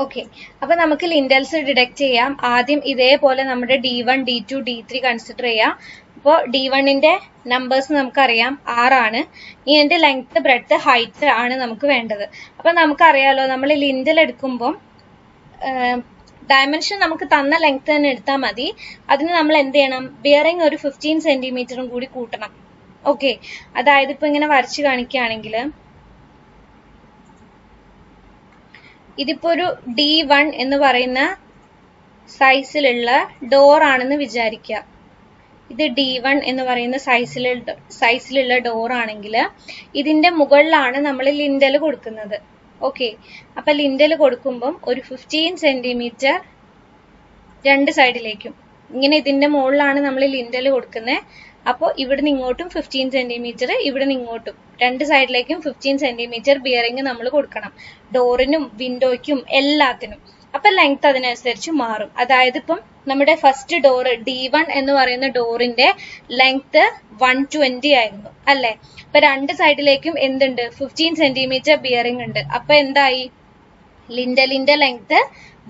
S1: ഓക്കെ, അപ്പൊ നമുക്ക് ലിൻഡൽസ് ഡിഡക്ട് ചെയ്യാം. ആദ്യം ഇതേപോലെ നമ്മുടെ D1, D2, D3 കൺസിഡർ ചെയ്യാം. അപ്പോൾ D1ന്റെ നമ്പേഴ്സ് നമുക്കറിയാം 6 ആണ്. ഇനി എന്റെ ലെങ്ത്, ബ്രെഡ്ത്ത്, ഹൈറ്റ് ആണ് നമുക്ക് വേണ്ടത്. അപ്പൊ നമുക്കറിയാലോ, നമ്മൾ ലിൻഡൽ എടുക്കുമ്പോൾ ഡയമെൻഷൻ നമുക്ക് തന്ന ലെങ്ത് തന്നെ എടുത്താൽ മതി. അതിന് നമ്മൾ എന്ത് ചെയ്യണം? ബിയറിംഗ് ഒരു 15 സെന്റിമീറ്ററും കൂടി കൂട്ടണം. ഓക്കെ, അതായത് ഇപ്പൊ ഇങ്ങനെ വരച്ച് കാണിക്കുകയാണെങ്കിൽ ഇതിപ്പോ ഒരു D1 എന്ന് പറയുന്ന സൈസിലുള്ള ഡോർ ആണെന്ന് വിചാരിക്കുക. ഇത് D1 എന്ന് പറയുന്ന സൈസിലുള്ള ഡോർ ആണെങ്കിൽ ഇതിന്റെ മുകളിലാണ് നമ്മൾ ലിൻഡൽ കൊടുക്കുന്നത്. ഓക്കെ, അപ്പൊ ലിൻഡൽ കൊടുക്കുമ്പം ഒരു 15 സെന്റിമീറ്റർ രണ്ട് സൈഡിലേക്കും, ഇങ്ങനെ ഇതിന്റെ മുകളിലാണ് നമ്മൾ ലിൻഡൽ കൊടുക്കുന്നത്. അപ്പോൾ ഇവിടുന്ന് ഇങ്ങോട്ടും 15 സെന്റിമീറ്റർ, ഇവിടുന്ന് ഇങ്ങോട്ടും രണ്ട് സൈഡിലേക്കും 15 സെന്റിമീറ്റർ ബിയറിംഗ് നമ്മൾ കൊടുക്കണം, ഡോറിനും വിൻഡോയ്ക്കും എല്ലാത്തിനും. അപ്പൊ ലെങ്ത് അതിനനുസരിച്ച് മാറും. അതായത് ഇപ്പം നമ്മുടെ ഫസ്റ്റ് ഡോർ D1 എന്ന് പറയുന്ന ഡോറിന്റെ ലെങ്ത് 120 ആയിരുന്നു അല്ലെ. അപ്പൊ രണ്ട് സൈഡിലേക്കും എന്തുണ്ട്, 15 സെന്റിമീറ്റർ ബിയറിംഗ് ഉണ്ട്. അപ്പൊ എന്തായി, ലിൻഡലിന്റെ ലെങ്ത്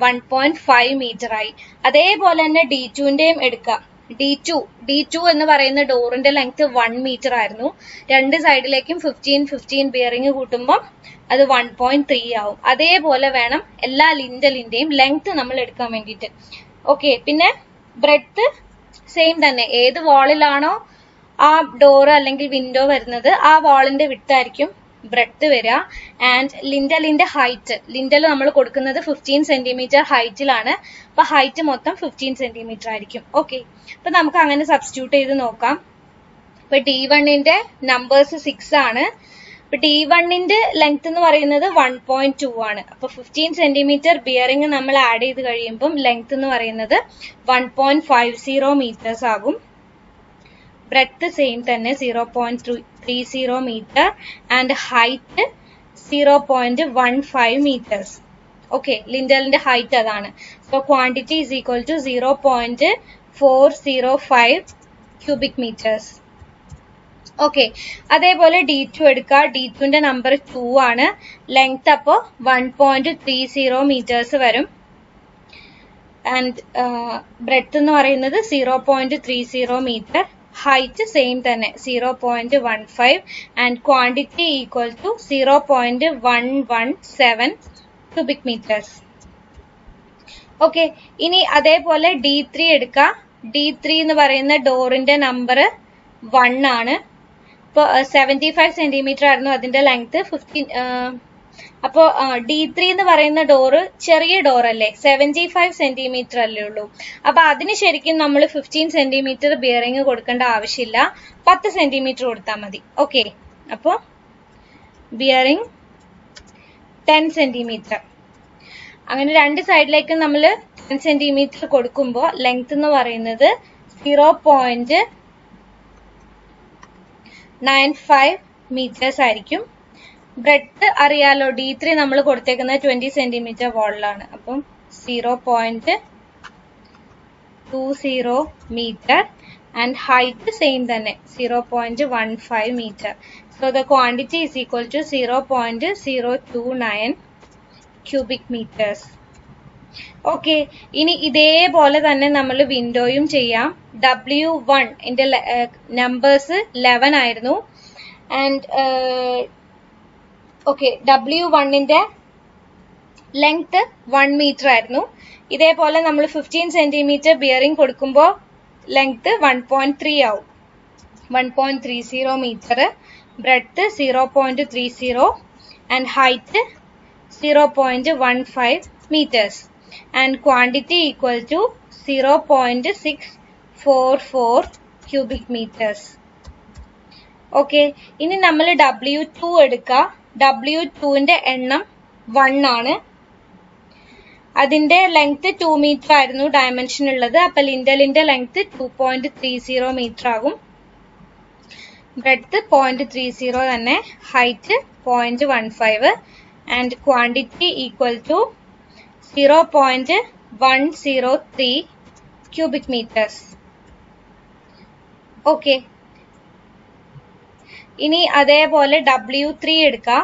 S1: 1.5 മീറ്റർ ആയി. അതേപോലെ തന്നെ D2ന്റെയും എടുക്കാം. D2 എന്ന് പറയുന്ന ഡോറിന്റെ ലെങ്ത് 1 മീറ്റർ ആയിരുന്നു. രണ്ട് സൈഡിലേക്കും 15 ബിയറിംഗ് കൂട്ടുമ്പോൾ അത് 1.3 ആവും. അതേപോലെ വേണം എല്ലാ ലിൻഡലിന്റെയും ലെങ്ത് നമ്മൾ എടുക്കാൻ വേണ്ടിയിട്ട്. ഓക്കെ, പിന്നെ ബ്രെഡ്ത്ത് സെയിം തന്നെ. ഏത് വാളിലാണോ ആ ഡോർ അല്ലെങ്കിൽ വിൻഡോ വരുന്നത് ആ വാളിന്റെ വിട്ടായിരിക്കും ബ്രെഡ്ത്ത് വരിക. ആൻഡ് ലിൻഡലിന്റെ ഹൈറ്റ്, ലിൻഡൽ നമ്മൾ കൊടുക്കുന്നത് 15 സെന്റിമീറ്റർ ഹൈറ്റിലാണ്. അപ്പൊ ഹൈറ്റ് മൊത്തം 15 സെന്റിമീറ്റർ ആയിരിക്കും. ഓക്കെ, അപ്പൊ നമുക്ക് അങ്ങനെ സബ്സ്റ്റിറ്റ്യൂട്ട് ചെയ്ത് നോക്കാം. ഇപ്പൊ D1ന്റെ നമ്പേഴ്സ് 6 ആണ്. ഇപ്പൊ D1ന്റെ ലെങ്ത് എന്ന് പറയുന്നത് 1.2 ആണ്. അപ്പൊ 15 സെന്റിമീറ്റർ ബിയറിംഗ് നമ്മൾ ആഡ് ചെയ്ത് കഴിയുമ്പോൾ ലെങ്ത് എന്ന് പറയുന്നത് 1.50 മീറ്റേഴ്സ് ആകും. ബ്രെഡ്ത്ത് സെയിം തന്നെ 0.30 metre and height 0.15 metres. Okay, ലിൻഡലിന്റെ ഹൈറ്റ് അതാണ്. So quantity is equal to 0.405 cubic metres. Okay, അതേപോലെ D2 എടുക്കുക. D2ന്റെ നമ്പർ 2 ആണ്. ലെങ്ത് അപ്പോൾ 1.30 മീറ്റേഴ്സ് വരും. ആൻഡ് ബ്രെഡ്ത്ത് എന്ന് പറയുന്നത് 0.30 മീറ്റർ. ഹൈറ്റ് സെയിം തന്നെ 0.15 and quantity equal to 0.117 cubic metres. Okay, ഇനി അതേപോലെ D3 എടുക്കുക. D3 എന്ന് പറയുന്ന ഡോറിന്റെ നമ്പർ 1 ആണ്. ഇപ്പോൾ 75 സെന്റിമീറ്റർ ആയിരുന്നു അതിന്റെ ലെങ്ത്. 15 അപ്പോൾ D3 എന്ന് പറയുന്ന ഡോറ് ചെറിയ ഡോർ അല്ലേ, 75 സെന്റിമീറ്റർ അല്ലേ ഉള്ളൂ. അപ്പൊ അതിന് ശരിക്കും നമ്മൾ 15 സെന്റിമീറ്റർ ബിയറിംഗ് കൊടുക്കേണ്ട ആവശ്യമില്ല, 10 സെന്റിമീറ്റർ കൊടുത്താൽ മതി. ഓക്കെ, അപ്പോൾ ബിയറിംഗ് 10 സെന്റിമീറ്റർ. അങ്ങനെ രണ്ട് സൈഡിലേക്കും നമ്മൾ 10 സെന്റിമീറ്റർ കൊടുക്കുമ്പോൾ ലെങ്ത് എന്ന് പറയുന്നത് 0.95 മീറ്റേഴ്സ് ആയിരിക്കും. ബ്രെഡ്ത്ത് അറിയാലോ, D3 നമ്മൾ കൊടുത്തേക്കുന്നത് 20 സെന്റിമീറ്റർ വാളിലാണ്. അപ്പം 0.20 മീറ്റർ ആൻഡ് ഹൈറ്റ് സെയിം തന്നെ 0.15 metre. So the quantity is equal to 0.029 cubic metres. Okay, ഇനി ഇതേപോലെ തന്നെ നമ്മൾ വിൻഡോയും ചെയ്യാം. W1 ന്റെ നമ്പേഴ്സ് 11 ആയിരുന്നു. ആൻഡ് ഓക്കെ, W1ന്റെ ലെങ്ത് 1 മീറ്റർ ആയിരുന്നു. ഇതേപോലെ നമ്മൾ 15 സെന്റിമീറ്റർ ബിയറിംഗ് കൊടുക്കുമ്പോൾ ലെങ്ത് 1.3 ആവും. 1.30 metre, breadth 0.30 and height 0.15 meters and quantity equal to 0.644 cubic meters. Okay, ഇനി നമ്മൾ W2 എടുക്കുക. W2ന്റെ എണ്ണം 1 ആണ്. അതിന്റെ ലെങ്ത് 2 മീറ്റർ ആയിരുന്നു ഡയമെൻഷൻ ഉള്ളത്. അപ്പൊ ലിൻഡലിന്റെ ലെങ്ത് 2.30 മീറ്റർ ആകും. ബ്രെഡ്ത്ത് 0.30 തന്നെ, height 0.15 and quantity equal to 0.103 cubic meters. Okay. ഇനി അതേപോലെ W3 എടുക്കുക.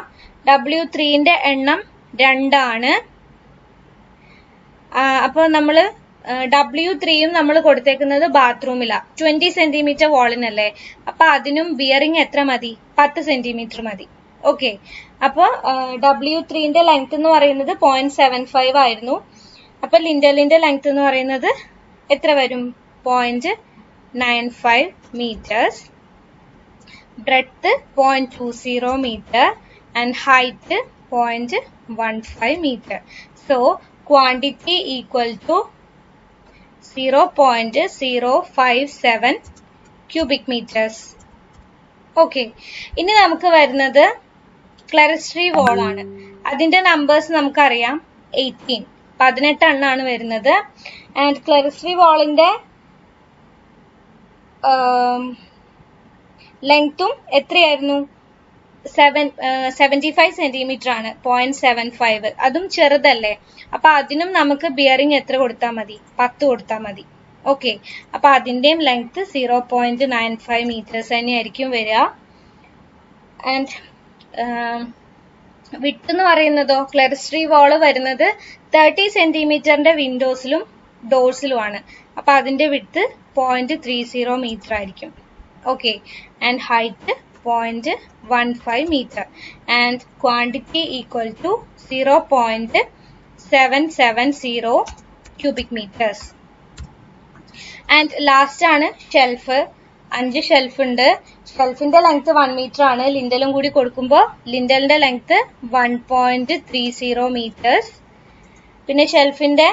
S1: W3ന്റെ എണ്ണം 2 ആണ്. അപ്പോൾ നമ്മൾ W3യും നമ്മൾ കൊടുത്തേക്കുന്നത് ബാത്റൂമിലാണ്, 20 സെന്റിമീറ്റർ വാളിനല്ലേ. അപ്പൊ അതിനും ബിയറിംഗ് എത്ര മതി? 10 സെന്റിമീറ്റർ മതി. ഓക്കെ, അപ്പൊ W3ന്റെ ലെങ്ത് എന്ന് പറയുന്നത് 0.75 ആയിരുന്നു. അപ്പൊ ലിൻഡലിന്റെ ലെങ്ത് എന്ന് പറയുന്നത് എത്ര വരും? 0.95 metres, breadth 0.20 metre and height 0.15 metre. So quantity equal to 0.057 cubic meters. Okay, ഇനി നമുക്ക് വരുന്നത് ക്ലൈറസ്റ്ററി വാൾ ആണ്. അതിന്റെ നമ്പേഴ്സ് നമുക്കറിയാം 18 എണ്ണാണ് വരുന്നത്. ആൻഡ് ക്ലൈറസ്റ്ററി വാളിന്റെ ലെങ്ത്തും എത്രയായിരുന്നു? 75 സെന്റിമീറ്റർ ആണ്, 0.75. അതും ചെറുതല്ലേ, അപ്പൊ അതിനും നമുക്ക് ബിയറിംഗ് എത്ര കൊടുത്താൽ മതി? 10 കൊടുത്താൽ മതി. ഓക്കെ, അപ്പൊ അതിന്റെയും ലെങ്ത് 0.95 മീറ്റേഴ്സ് തന്നെയായിരിക്കും വരിക. ആൻഡ് വിഡ്ത്ത് എന്ന് പറയുന്നതോ, ക്ലൈറസ്റ്ററി വാള് വരുന്നത് 30 സെന്റിമീറ്ററിന്റെ വിൻഡോസിലും ഡോർസിലുമാണ്. അപ്പൊ അതിന്റെ വിഡ്ത്ത് 0.30 മീറ്റർ ആയിരിക്കും. Okay, and height 0.15 meter and quantity equal to 0.770 cubic meters. And last ആണ് ഷെൽഫ്. 5 ഷെൽഫ് ഉണ്ട്. ഷെൽഫിന്റെ ലെങ്ത് 1 മീറ്റർ ആണ്. ലിൻഡലും കൂടി കൊടുക്കുമ്പോൾ ലിൻഡലിന്റെ ലെങ്ത് 1.30 meters. പിന്നെ ഷെൽഫിന്റെ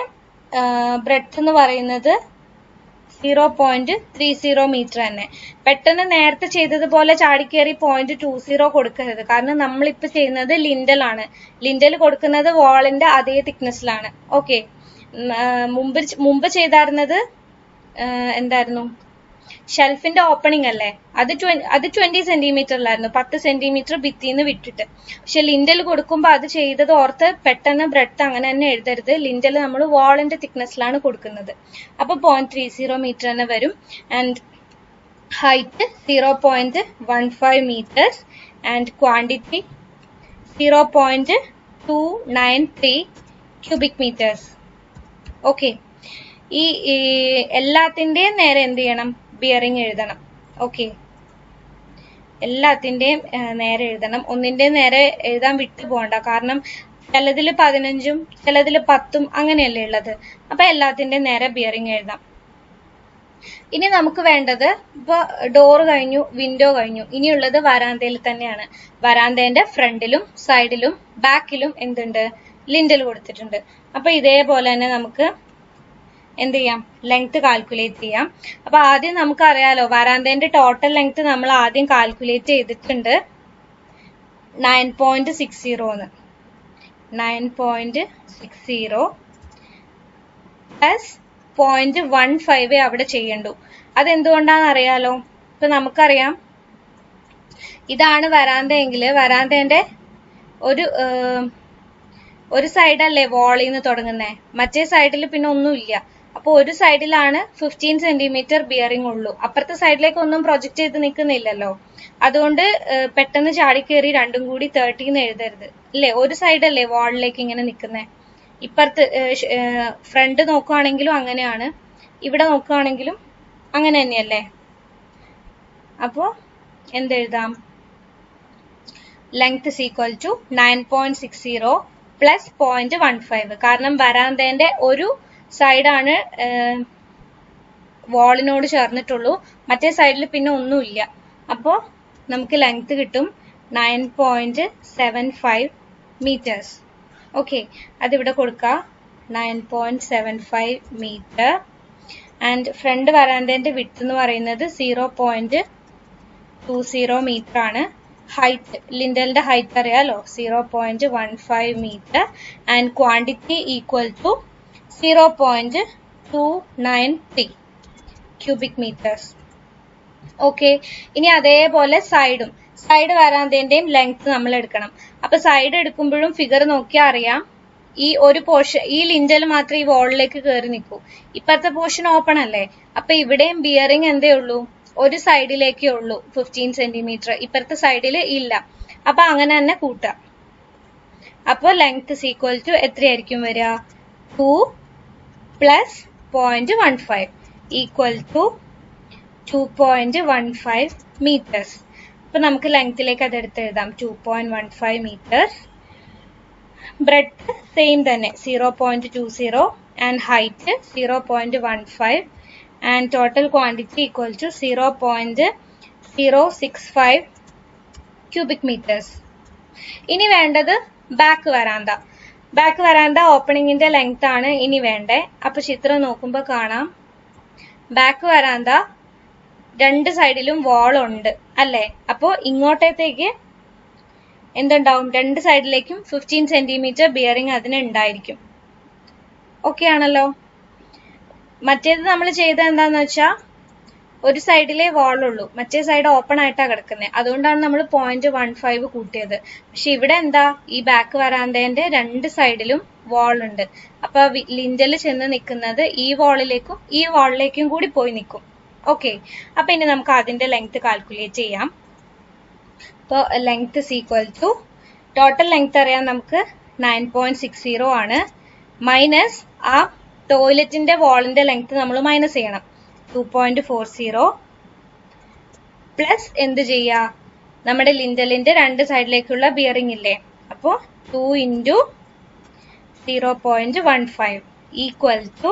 S1: ബ്രെഡ്ത്ത് എന്ന് പറയുന്നത് 0.30 മീറ്റർ തന്നെ. പെട്ടെന്ന് നേരത്തെ ചെയ്തതുപോലെ ചാടിക്കേറി 0.20 കൊടുക്കരുത്. കാരണം നമ്മളിപ്പോ ചെയ്യുന്നത് ലിൻഡൽ ആണ്. ലിൻഡൽ കൊടുക്കുന്നത് വാളിന്റെ അതേ തിക്നെസ്സിലാണ്. ഓക്കെ, മുമ്പ് ചെയ്തായിരുന്നത് എന്തായിരുന്നു? ഷെൽഫിന്റെ ഓപ്പണിംഗ് അല്ലേ, അത് 20 സെന്റിമീറ്ററിലായിരുന്നു, 10 സെന്റിമീറ്റർ ഭിത്തിന്ന് വിട്ടിട്ട്. പക്ഷെ ലിൻഡൽ കൊടുക്കുമ്പോൾ അത് ചെയ്തത് ഓർത്ത് പെട്ടെന്ന് ബ്രെഡ്ത്ത് അങ്ങനെ തന്നെ എഴുതരുത്. ലിൻഡൽ നമ്മൾ വാളിന്റെ തിക്നെസ്സിലാണ് കൊടുക്കുന്നത്. അപ്പൊ 0.30 മീറ്റർ തന്നെ വരും. And height 0.15 meters and quantity 0.293 cubic meters. Okay, ഈ എല്ലാത്തിന്റെയും നേരെ എന്ത് ചെയ്യണം? ബിയറിംഗ് എഴുതണം. ഓക്കെ, എല്ലാത്തിന്റെയും നേരെ എഴുതണം. ഒന്നിന്റെ നേരെ എഴുതാൻ വിട്ടു പോകണ്ട. കാരണം ചിലതിൽ 15ഉം ചിലതിൽ 10ഉം അങ്ങനെയല്ലേ ഉള്ളത്. അപ്പൊ എല്ലാത്തിന്റെയും നേരെ ബിയറിംഗ് എഴുതാം. ഇനി നമുക്ക് വേണ്ടത്, ഇപ്പൊ ഡോർ കഴിഞ്ഞു, വിൻഡോ കഴിഞ്ഞു, ഇനിയുള്ളത് വരാന്തയിൽ തന്നെയാണ്. വരാന്തേന്റെ ഫ്രണ്ടിലും സൈഡിലും ബാക്കിലും എന്തുണ്ട്? ലിൻഡൽ കൊടുത്തിട്ടുണ്ട്. അപ്പൊ ഇതേപോലെ തന്നെ നമുക്ക് എന്ത് ചെയ്യാം? ലെങ്ത് കാൽക്കുലേറ്റ് ചെയ്യാം. അപ്പൊ ആദ്യം നമുക്കറിയാലോ, വരാന്തേന്റെ ടോട്ടൽ ലെങ്ത് നമ്മൾ ആദ്യം കാൽക്കുലേറ്റ് ചെയ്തിട്ടുണ്ട് 9.60 പ്ലസ് 0.15 അവിടെ ചെയ്യണ്ടു. അതെന്തുകൊണ്ടാന്ന് അറിയാലോ. ഇപ്പൊ നമുക്കറിയാം, ഇതാണ് വരാന്ത എങ്കില് വരാന്തേന്റെ ഒരു സൈഡല്ലേ വാളിൽ നിന്ന് തുടങ്ങുന്നേ, മറ്റേ സൈഡിൽ പിന്നെ ഒന്നുമില്ല. അപ്പൊ ഒരു സൈഡിലാണ് 15 സെന്റിമീറ്റർ ബിയറിംഗ് ഉള്ളൂ. അപ്പുറത്തെ സൈഡിലേക്ക് ഒന്നും പ്രൊജക്ട് ചെയ്ത് നിൽക്കുന്നില്ലല്ലോ. അതുകൊണ്ട് പെട്ടെന്ന് ചാടിക്കേറി രണ്ടും കൂടി 30 എഴുതരുത് അല്ലേ. ഒരു സൈഡല്ലേ വാളിലേക്ക് ഇങ്ങനെ നിൽക്കുന്നേ. ഇപ്പുറത്ത് ഫ്രണ്ട് നോക്കുകയാണെങ്കിലും അങ്ങനെയാണ്, ഇവിടെ നോക്കുകയാണെങ്കിലും അങ്ങനെ തന്നെയല്ലേ. അപ്പോ എന്തെഴുതാം? Length is equal to 9.60 plus 0.15. കാരണം വരാന്തേന്റെ ഒരു സൈഡാണ് വാളിനോട് ചേർന്നിട്ടുള്ളൂ, മറ്റേ സൈഡിൽ പിന്നെ ഒന്നുമില്ല. അപ്പോ നമുക്ക് ലെങ്ത് കിട്ടും 9.75 meters. ഓക്കെ, അതിവിടെ കൊടുക്കുക, 9.75 meter. ആൻഡ് ഫ്രണ്ട് വരാന്തേന്റെ വിഡ്ത്ത് എന്ന് പറയുന്നത് 0.20 meter ആണ്. ഹൈറ്റ്, ലിൻഡലിന്റെ ഹൈറ്റ് അറിയാലോ, 0.15 meter. And quantity equal to 0.293 cubic meters. Okay, ഇനി അതേപോലെ സൈഡ് വരാന്തേന്റെയും ലെങ്ത് നമ്മൾ എടുക്കണം. അപ്പൊ സൈഡ് എടുക്കുമ്പോഴും ഫിഗർ നോക്കിയാൽ അറിയാം, ഈ ഒരു പോർഷൻ, ഈ ലിൻഡൽ മാത്രമേ ഈ വാളിലേക്ക് കയറി നിൽക്കൂ. ഇപ്പത്തെ പോർഷൻ ഓപ്പൺ അല്ലേ. അപ്പൊ ഇവിടെയും ബിയറിംഗ് എന്തേ ഉള്ളൂ? ഒരു സൈഡിലേക്കേ ഉള്ളൂ 15 സെന്റിമീറ്റർ, ഇപ്പുറത്തെ സൈഡിൽ ഇല്ല. അപ്പൊ അങ്ങനെ തന്നെ കൂട്ടാം. അപ്പൊ ലെങ്ത് is equal to എത്രയായിരിക്കും വരിക? 2 പ്ലസ് 0.15 ഈക്വൽ ടു 2.15 meters. അപ്പൊ നമുക്ക് ലെങ്ത്തിലേക്ക് അത് എടുത്ത് എഴുതാം, 2.15 meters. ബ്രെഡ്ത്ത് സെയിം തന്നെ 0.20 and height 0.15 and total quantity equal to 0.065 cubic meters. ഇനി വേണ്ടത് ബാക്ക് വരാന്ത ഓപ്പണിങ്ങിന്റെ ലെങ്ത് ആണ് ഇനി വേണ്ടേ. അപ്പൊ ചിത്രം നോക്കുമ്പോ കാണാം, ബാക്ക് വരാന്ത രണ്ട് സൈഡിലും വാൾ ഉണ്ട് അല്ലേ? അപ്പോൾ ഇങ്ങോട്ടേക്ക് എന്തുണ്ടാവും? രണ്ട് സൈഡിലേക്കും 15 സെന്റിമീറ്റർ ബിയറിംഗ് അതിന് ഉണ്ടായിരിക്കും. ഓക്കെ ആണല്ലോ. മറ്റേത് നമ്മൾ ചെയ്ത എന്താന്ന് വെച്ചാൽ ഒരു സൈഡിലേ വാൾ ഉള്ളൂ, മറ്റേ സൈഡ് ഓപ്പൺ ആയിട്ടാണ് കിടക്കുന്നത്. അതുകൊണ്ടാണ് നമ്മൾ 0.15 കൂട്ടിയത്. പക്ഷെ ഇവിടെ എന്താ, ഈ ബാക്ക് വരാന്തേന്റെ രണ്ട് സൈഡിലും വാൾ ഉണ്ട്. അപ്പൊ ലിൻഡൽ ചെന്ന് നിൽക്കുന്നത് ഈ വാളിലേക്കും ഈ വാളിലേക്കും കൂടി പോയി നിൽക്കും. ഓക്കെ, അപ്പൊ ഇനി നമുക്ക് അതിന്റെ ലെങ്ത് കാൽക്കുലേറ്റ് ചെയ്യാം. അപ്പോൾ length is equal to total length അറിയാം നമുക്ക് 9.60 ആണ്, മൈനസ് ആ ടോയ്ലറ്റിന്റെ വാളിന്റെ ലെങ്ത് നമ്മൾ മൈനസ് ചെയ്യണം 2.40 പ്ലസ് എന്ത് ചെയ്യാ, നമ്മുടെ ലിൻഡലിന്റെ രണ്ട് സൈഡിലേക്കുള്ള ബിയറിംഗ് ഇല്ലേ, അപ്പോ 2 into 0.15 ഈക്വൽ ടു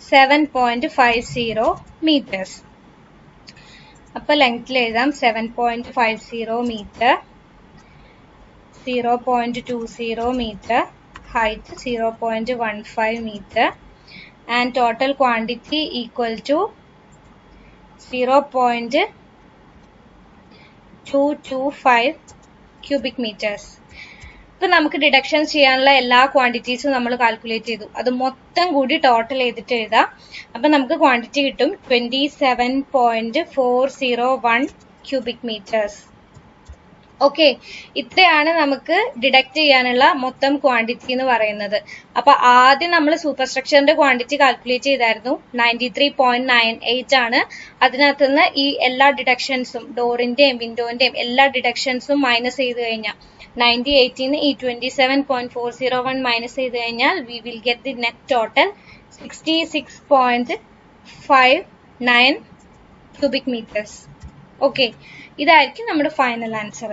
S1: 7.50 മീറ്റേഴ്സ്. അപ്പൊ ലെങ്ത്തിൽ എഴുതാം 7.50 metre, 0.20 meter, height 0.15 meter, and total quantity equal to 0.225 cubic meters. ഇപ്പൊ നമുക്ക് ഡിഡക്ഷൻസ് ചെയ്യാനുള്ള എല്ലാ ക്വാണ്ടിറ്റീസും നമ്മൾ കാൽക്കുലേറ്റ് ചെയ്തു. അത് മൊത്തം കൂടി ടോട്ടൽ ചെയ്തിട്ട് എഴുതാം. അപ്പൊ നമുക്ക് ക്വാണ്ടിറ്റി കിട്ടും 27.401 ക്യൂബിക് മീറ്റേഴ്സ്. ഓക്കെ, ഇത്രയാണ് നമുക്ക് ഡിഡക്ട് ചെയ്യാനുള്ള മൊത്തം ക്വാണ്ടിറ്റി എന്ന് പറയുന്നത്. അപ്പൊ ആദ്യം നമ്മൾ സൂപ്പർ സ്ട്രക്ചറിന്റെ ക്വാണ്ടിറ്റി കാൽക്കുലേറ്റ് ചെയ്തായിരുന്നു, 93.98 ആണ്. അതിനകത്ത് നിന്ന് ഈ എല്ലാ ഡിഡക്ഷൻസും, ഡോറിന്റെയും വിൻഡോന്റെയും എല്ലാ ഡിഡക്ഷൻസും മൈനസ് ചെയ്ത് കഴിഞ്ഞാൽ 98 ന്ന് ഈ 27.401 മൈനസ് ചെയ്ത് കഴിഞ്ഞാൽ we will get the net total 66.59 cubic metres. Okay, ഇതായിരിക്കും നമ്മുടെ ഫൈനൽ ആൻസർ.